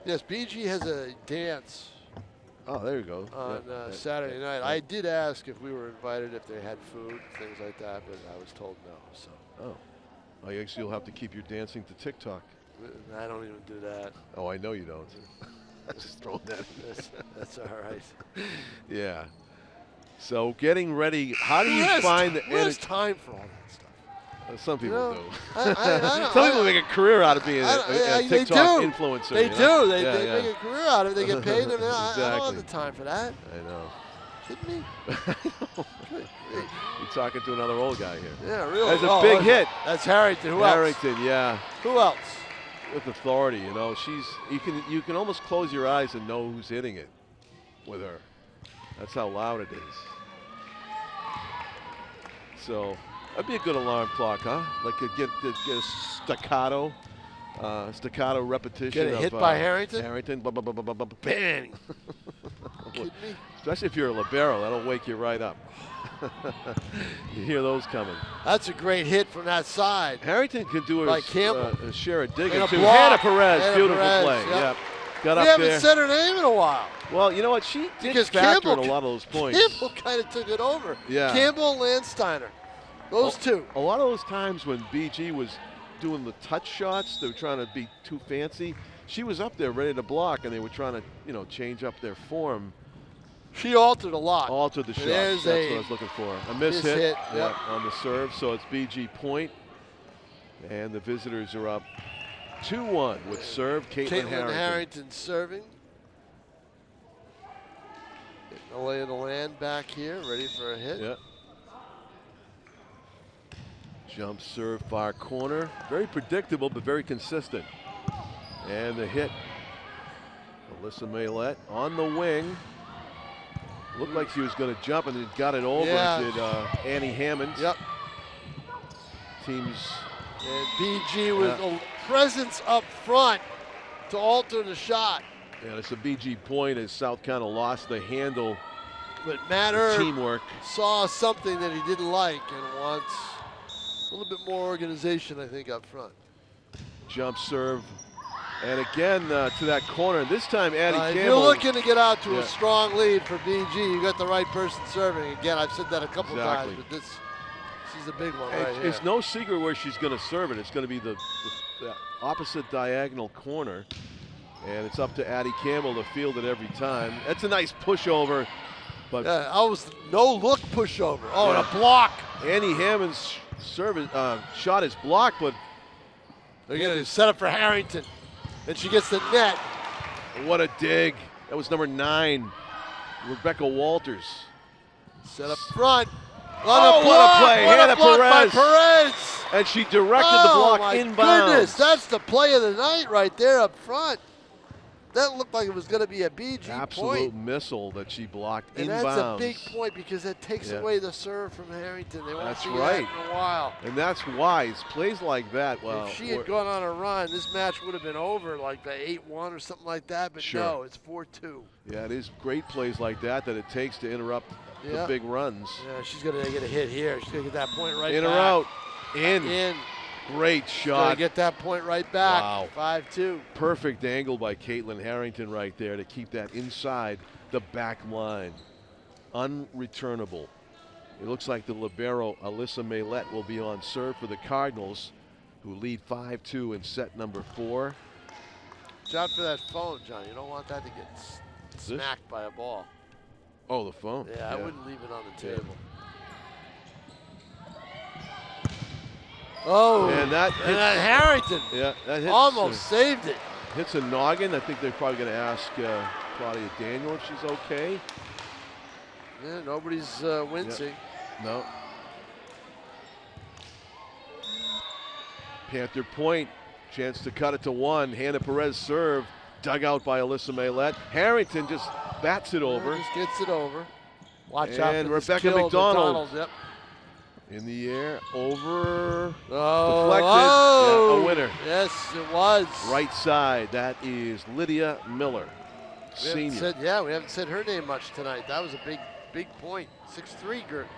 Yes, BG has a dance. Oh, there you go. On Saturday night. I did ask if we were invited, if they had food, things like that, but I was told no. So. Oh, I guess you'll have to keep your dancing to TikTok. I don't even do that. Oh, I know you don't. I just throwing that in. That's all right. Yeah. So getting ready. How do you find the Where's time for all that stuff? Some people do. I Some people make a career out of being a TikTok influencer. They you do. know? They make a career out of it. They get paid. Exactly. I don't have the time for that. I know. Kidding me? You're talking to another old guy here. Yeah, really. That's a big hit. That's Harrington. Who else? Harrington, yeah. Who else? With authority, you know, you can almost close your eyes and know who's hitting it with her. That's how loud it is. So that'd be a good alarm clock, huh? Like get a staccato repetition. Get a hit by Harrington. Harrington, bang. Kidding me? Especially if you're a libero, that'll wake you right up. You hear those coming. That's a great hit from that side. Harrington can do a share of digging too. Block. Hannah Perez, beautiful Perez, play. Yep. Got we up haven't there. said her name in a while. Well, you know what? She did Because factor in a lot of those points. Campbell kind of took it over. Yeah. Campbell and Landsteiner. Those two. A lot of those times when BG was doing the touch shots, they were trying to be too fancy. She was up there ready to block, and they were trying to, change up their form. She altered a lot. Altered the shot. There's That's what I was looking for. A miss hit. Yep. On the serve, so it's BG point. And the visitors are up 2-1 with serve. Caitlin Harrington serving. Getting the lay of the land back here, ready for a hit. Yeah. Jump serve far corner. Very predictable, but very consistent. And the hit. Alyssa Maylett on the wing. Looked like she was going to jump and then got it over. Yeah. Did Annie Hammond. Yep. Teams. And BG with a presence up front to alter the shot. Yeah, it's a BG point as South kind of lost the handle. But Matter teamwork. Saw something that he didn't like and wants a little bit more organization, I think, up front. Jump serve. And again to that corner. This time Addie Campbell. If you're looking to get out to a strong lead for BG, you got the right person serving. Again, I've said that a couple times, but this is a big one right here. It's no secret where she's going to serve it. It's going to be the opposite diagonal corner. And it's up to Addie Campbell to field it every time. That's a nice pushover. But I was no-look pushover. Oh, and a block. Annie Hammond's shot is blocked, but they're going to set up for Harrington. And she gets the net. What a dig. That was number 9, Rebecca Walters. Set up front. What a play. Hannah Perez. Perez. And she directed the block inbounds. Goodness, that's the play of the night right there up front. That looked like it was going to be a BG Absolute missile that she blocked and inbounds. That's a big point because that takes away the serve from Harrington. They won't see that in a while. And that's wise. Plays like that. Well, if she had gone on a run, this match would have been over like by 8-1 or something like that. But no, it's 4-2. Yeah, it is great plays like that it takes to interrupt the big runs. Yeah, she's going to get a hit here. She's going to get that point right in back. In or out? In. Great shot. To get that point right back. Wow. 5-2. Perfect angle by Caitlin Harrington right there to keep that inside the back line. Unreturnable. It looks like the libero, Alyssa Maylett, will be on serve for the Cardinals, who lead 5-2 in set number 4. Watch out for that phone, John. You don't want that to get smacked by a ball. Oh, the phone. Yeah, I wouldn't leave it on the table. Oh, and that Harrington that hits, almost saved it. Hits a noggin. I think they're probably going to ask Claudia Daniel if she's okay. Yeah, nobody's wincing. No. Panther point. Chance to cut it to 1. Hannah Perez serve. Dug out by Alyssa Maylett. Harrington just bats it over. Just gets it over. Watch out for Rebecca McDonald. Yep. In the air, over, deflected, a winner. Yes, it was. Right side, that is Lydia Miller, senior. We haven't said her name much tonight. That was a big point. 6'3", Guertin.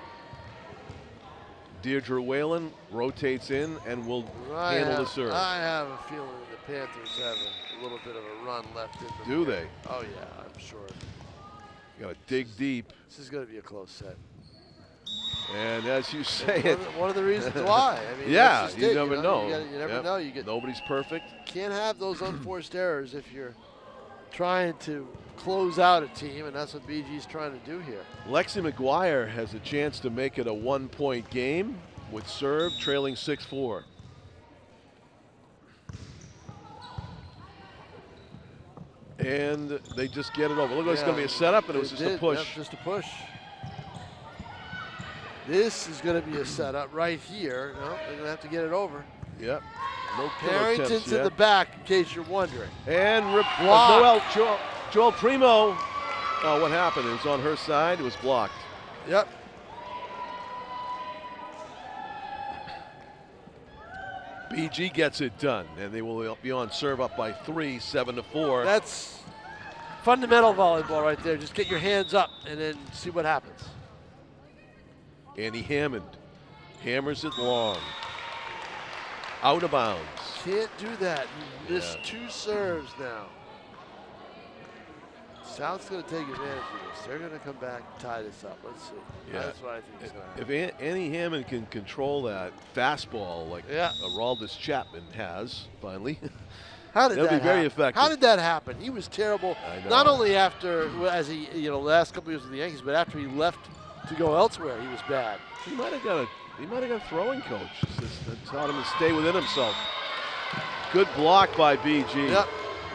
Deirdre Whalen rotates in and will handle the serve. I have a feeling the Panthers have a little bit of a run left in them. Do they? Oh, yeah, I'm sure. Got to dig deep. This is going to be a close set. And as you say it. One of the reasons why. I mean, you never know. You never know. Nobody's perfect. Can't have those unforced errors if you're trying to close out a team, and that's what BG's trying to do here. Lexi McGuire has a chance to make it a 1-point game with serve, trailing 6-4. And they just get it over. Look, it's going to be a setup, and it was just a push. Yep, just a push. This is going to be a setup right here. No, they're going to have to get it over. Yep. No Harrington's in the back, in case you're wondering. And block. Joel Primo. Oh, what happened? It was on her side. It was blocked. Yep. BG gets it done, and they will be on serve up by 3, 7-4. That's fundamental volleyball right there. Just get your hands up and then see what happens. Andy Hammond hammers it long. Out of bounds. Can't do that. You missed 2 serves now. South's going to take advantage of this. They're going to come back and tie this up. Let's see. Yeah. That's what I think is going to happen. If Andy Hammond can control that fastball like Araldis Chapman has, finally, how did that'll be very effective. How did that happen? He was terrible. I know. Not only after, as he, the last couple years with the Yankees, but after he left to go elsewhere, he was bad. He might have got a throwing coach that taught him to stay within himself. Good block by BG. Yep.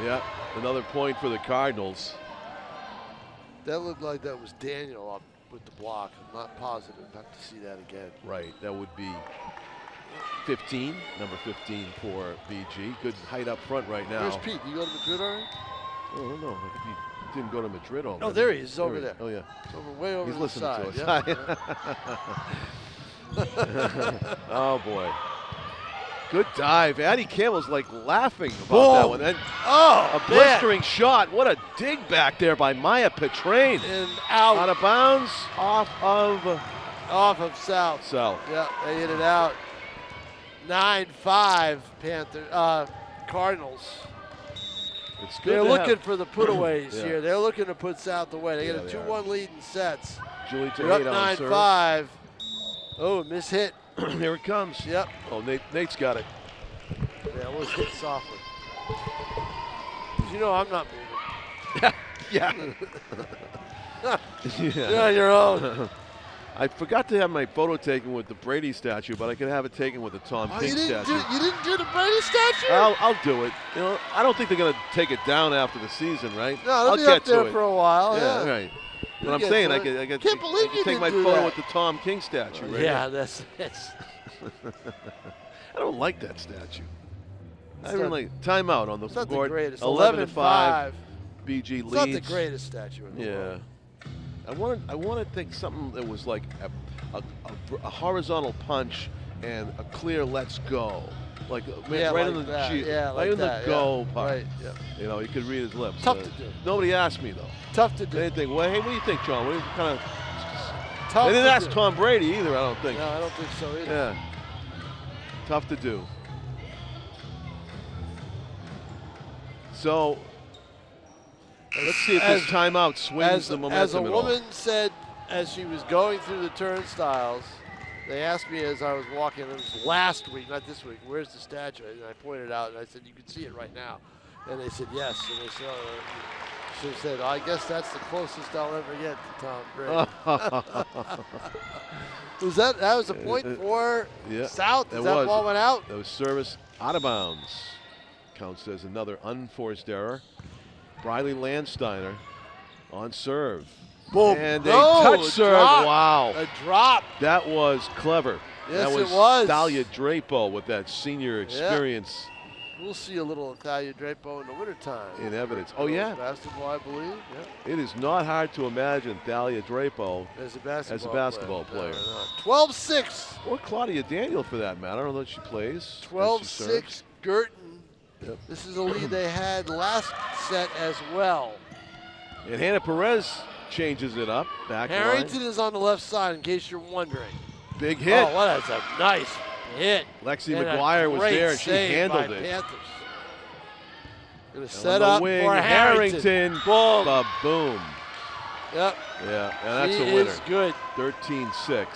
Yep. Another point for the Cardinals. That looked like that was Daniel up with the block. I'm not positive. I'll have to see that again. Right. That would be 15, number 15 for BG. Good height up front right now. Where's Pete? Did you go to Madrid already? Oh, no. I think he didn't go to Madrid already. Oh, there he is. He's over there. Oh, yeah. It's over, way over He's the listening side. to us. Yep. Oh, boy. Good dive. Addie Campbell's like laughing about that one. And a blistering shot. What a dig back there by Maya Petrain. And out of bounds, off of South. South. Yeah, they hit it out. 9-5 Cardinals. It's good. They're looking for the putaways Yeah. here. They're looking to put South away. They Yeah, get a they 2-1 lead in sets. Julie They're up on serve. 9-5. Oh, mishit. Here it comes. Yep. Oh, Nate's got it. Yeah, it was hit softly. 'Cause you know I'm not moving. Yeah. You're on your own. I forgot to have my photo taken with the Brady statue, but I could have it taken with the Tom King statue. You didn't do the Brady statue? I'll do it. I don't think they're going to take it down after the season, right? No, they'll I'll be get up there to it. for a while. Yeah, right. You'll But I'm get saying to I it. could take my photo that. with the Tom King statue, right? Yeah, that's I don't like that statue. I It's don't not- like timeout on the it's not the board. greatest. 11-5. BG It's leads. not the greatest statue in the Yeah. world. I want to think something that was like a horizontal punch and a clear let's go. Like Yeah, right like in the that. G, Yeah, right like in that, the go part. Right, yeah. You could read his lips. Tough to do. Nobody asked me though. Tough to do. They didn't think, well, hey, what do you think, John? What do you kind of? Tough They didn't to ask do. Tom Brady either. I don't think. No, I don't think so either. Yeah. Tough to do. So let's see if this timeout swings the momentum As a at all. woman said as she was going through the turnstiles, they asked me as I was walking, it was last week, not this week, where's the statue? And I pointed out and I said, you can see it right now. And they said, yes. And they said, she said, I guess that's the closest I'll ever get to Tom Brady. That was a point for South? That ball went out? That was service out of bounds. Counts as another unforced error. Briley Landsteiner on serve. Boom. And a touch serve. Drop. Wow. A drop. That was clever. Yes, that was it was. Thalia Drapo with that senior experience. We'll see a little Thalia Drapo in the wintertime. In evidence. Oh, yeah. Basketball, I believe. Yeah. It is not hard to imagine Thalia Drapo As a basketball player. player. 12-6. Or Claudia Daniel, for that matter. I don't know if she plays. 12-6 Guertin. Yep. This is a lead they had last set as well. And Hannah Perez changes it up. Back Harrington line. is on the left side, in case you're wondering. Big hit. Oh, that's a nice hit. Lexi And McGuire was there, and she handled by it. Panthers. Gonna On set the up wing, for Harrington. Boom. Boom. Yep. Yeah, and that's She a winner. is good. 13-6.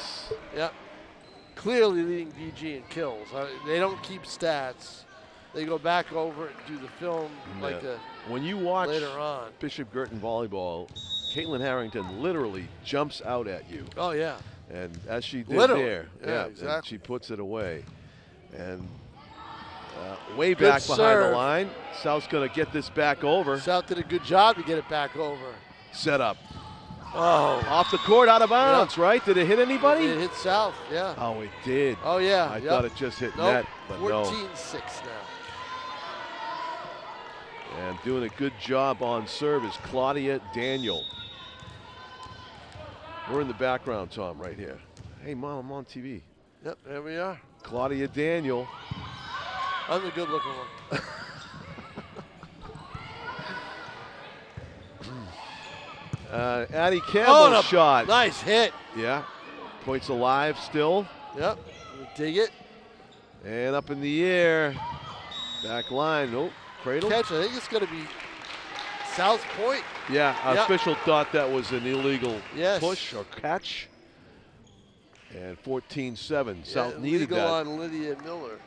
Yep. Clearly leading BG in kills. They don't keep stats. they go back over it and do the film like when you watch later on. Bishop Guertin volleyball, Caitlin Harrington literally jumps out at you. Oh, yeah. And as she did Literally. there, Yeah, and exactly. she puts it away. And way back behind serve. the line, South's going to get this back over. South did a good job to get it back over. Set up. Oh. Off the court, out of bounds, right? Did it hit anybody? It hit South, yeah. Oh, it did. Oh, yeah. I thought it just hit Nope. net, but no. 14-6 now. And doing a good job on serve is Claudia Daniel. We're in the background, Tom, right here. Hey, Mom, I'm on TV. Yep, there we are. Claudia Daniel. I'm the good-looking one. Addie Campbell's a shot. Nice hit. Yeah. Points alive still. Yep. Dig it. And up in the air. Back line. Nope. Cradle. Catch. I think it's going to be South Point. Yeah. Yep. Official thought that was an illegal Yes. push or catch. And 14-7. South Yeah, needed illegal that. on Lydia Miller.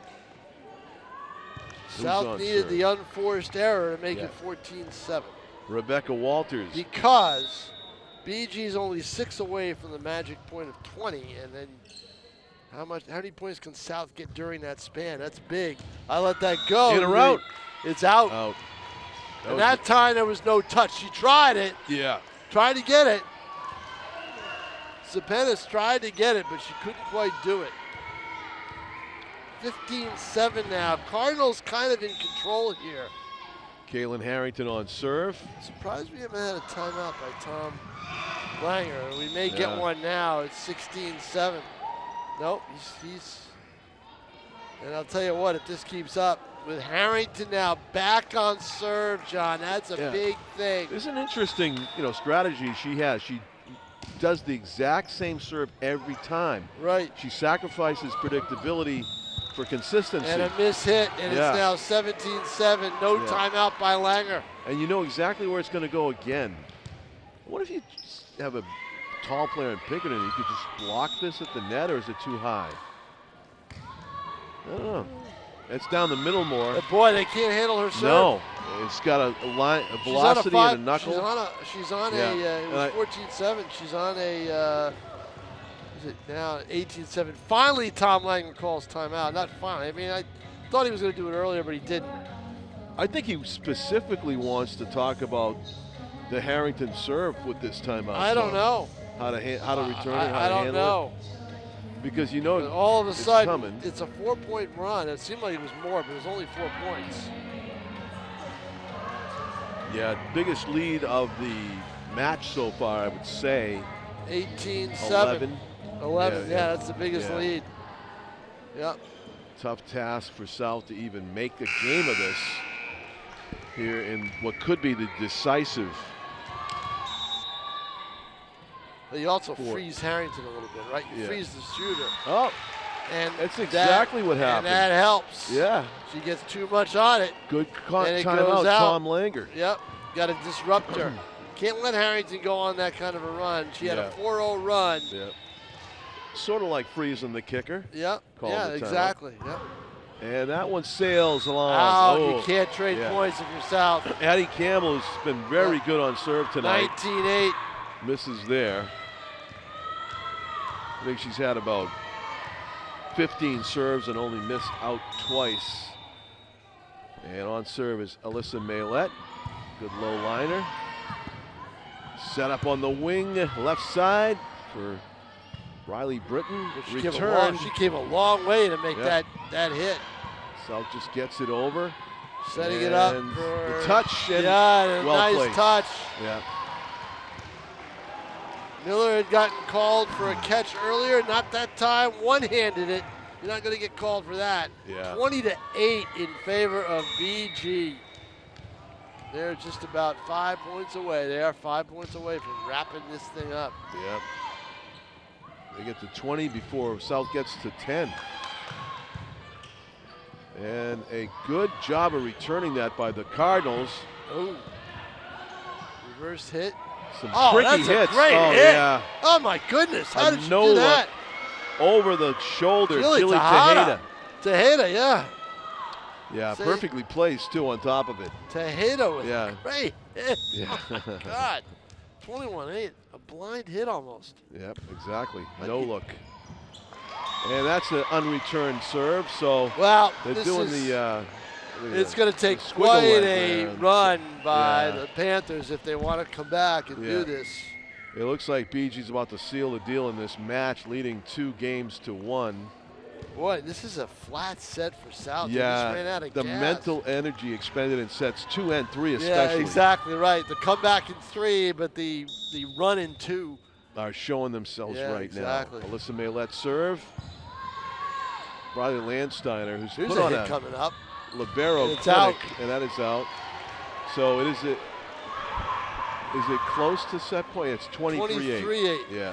Who's South on needed serve? the unforced error to make Yeah. it 14-7. Rebecca Walters. Because BG's only 6 away from the magic point of 20, and then how many points can South get during that span? That's big. I let that go. In or out? It's out. Out. And that time there was no touch. She tried it, Yeah. tried to get it. Zepenis tried to get it, but she couldn't quite do it. 15-7 now. Cardinals kind of in control here. Caitlin Harrington on serve. Surprised we haven't had a timeout by Tom Langer. We may get Yeah. one now. It's 16-7. Nope, he's. And I'll tell you what, if this keeps up, with Harrington now back on serve, John, that's a big thing. It's an interesting, strategy she has. She does the exact same serve every time. Right. She sacrifices predictability for consistency. And a miss hit, and it's now 17-7. No timeout by Langer. And you know exactly where it's going to go again. What if you just have a tall player in Pinkerton? You could just block this at the net, or is it too high? I don't know. It's down the middle more. But boy, they can't handle her serve. No, it's got a velocity and a knuckle. She's on it was 14-7. She's on a, is it now 18-7. Finally, Tom Langer calls timeout. Not finally. I mean, I thought he was going to do it earlier, but he didn't. I think he specifically wants to talk about the Harrington serve with this timeout. I don't know. How to return it, how to I don't handle know. it. Because but all of a sudden, coming. It's a 4-point run. It seemed like it was more, but it was only 4 points. Yeah, biggest lead of the match so far, I would say. 18-7. 11, yeah, that's the biggest lead. Yep. Tough task for South to even make a game of this here in what could be the decisive. But you also freeze Harrington a little bit, right? You freeze the shooter. Oh, and that's exactly what happened. And that helps. Yeah. She gets too much on it. Good and timeout, Tom Langer. Yep, got to disrupt her. Can't let Harrington go on that kind of a run. She had a 4-0 run. Yeah. Sort of like freezing the kicker. Yep. Yeah, exactly. Yep. And that one sails along. Oh, you can't trade points if you're South. Addie Campbell has been very good on serve tonight. 19-8. Misses there. I think she's had about 15 serves and only missed out twice. And on serve is Alyssa Maylette. Good low liner. Set up on the wing, left side for Riley Britton. Return. She came a long way to make that hit. South just gets it over. Setting it up for the touch. And nice placed. touch. Yeah. Miller had gotten called for a catch earlier, not that time. One-handed it. You're not going to get called for that. Yeah. 20-8 in favor of BG. They're just about 5 points away. They are 5 points away from wrapping this thing up. Yep. They get to 20 before South gets to 10. And a good job of returning that by the Cardinals. Oh. Reverse hit. Some tricky hits. A great hit. Yeah. Oh my goodness. How did she do that? Over the shoulder, Jilly Tejeda. Tejeda. Tejeda, yeah. Yeah, See? perfectly placed too on top of it. Tejeda with Yeah. a great hit. Yeah. Oh my God. 21-8, a blind hit almost. Yep, exactly. No look. And that's an unreturned serve, so Well, they're doing it's going to take squiggle quite leg a there. run by Yeah. the Panthers if they want to come back and do this. It looks like BG's about to seal the deal in this match, leading 2-1. Boy, this is a flat set for South. They just Yeah, ran out of the gas. mental energy expended in sets 2 and 3 especially. Yeah, exactly right. The comeback in 3, but the run in 2. Are showing themselves right exactly. now. Alyssa Maylette serve. Bradley Landsteiner, who's Here's put a on hit a coming up. libero It's clinic, out. and that is out. So is it close to set point? It's 23-8. 23-8. Yeah.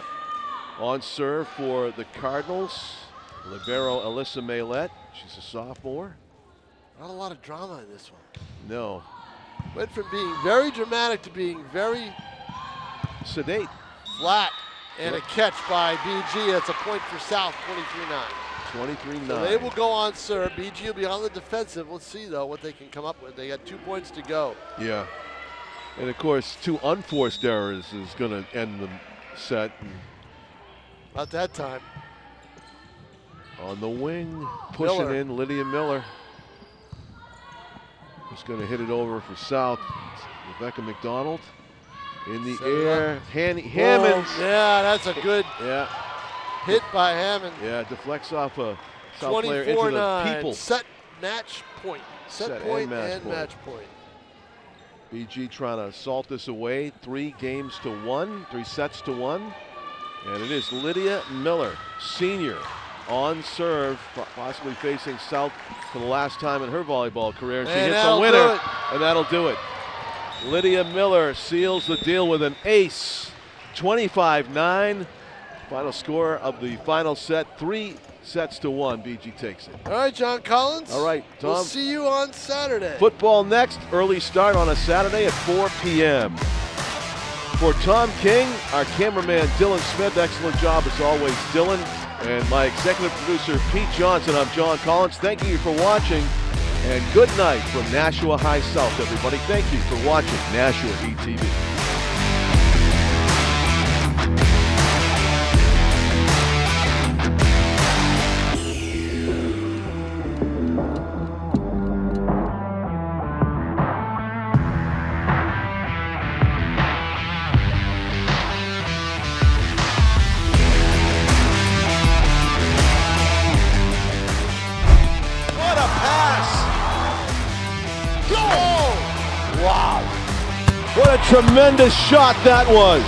On serve for the Cardinals, libero Alyssa Maylette. She's a sophomore. Not a lot of drama in this one. No. Went from being very dramatic to being very Sedate. flat. And a catch by BG. That's a point for South, 23-9. 23-9. So they will go on serve. BG will be on the defensive. Let's see, though, what they can come up with. They got 2 points to go. Yeah. And, of course, 2 unforced errors is going to end the set. Not that time. On the wing, pushing Miller. in Lydia Miller. Just going to hit it over for South. Rebecca McDonald in the Set it air. Hammond. Yeah, that's a good Yeah, hit by Hammond. yeah, deflects off a South player into the 24-9. people. Set match point. Set point and match point. BG trying to salt this away. 3 sets to 1. And it is Lydia Miller, senior, on serve, possibly facing South for the last time in her volleyball career. And she hits a winner, and that'll do it. Lydia Miller seals the deal with an ace. 25-9. Final score of the final set, 3 sets to 1. BG takes it. All right, John Collins. All right, Tom. We'll see you on Saturday. Football next, early start on a Saturday at 4 p.m. For Tom King, our cameraman Dylan Smith, excellent job as always, Dylan, and my executive producer Pete Johnson, I'm John Collins. Thank you for watching, and good night from Nashua High South, everybody. Thank you for watching Nashua ETV. What a tremendous shot that was.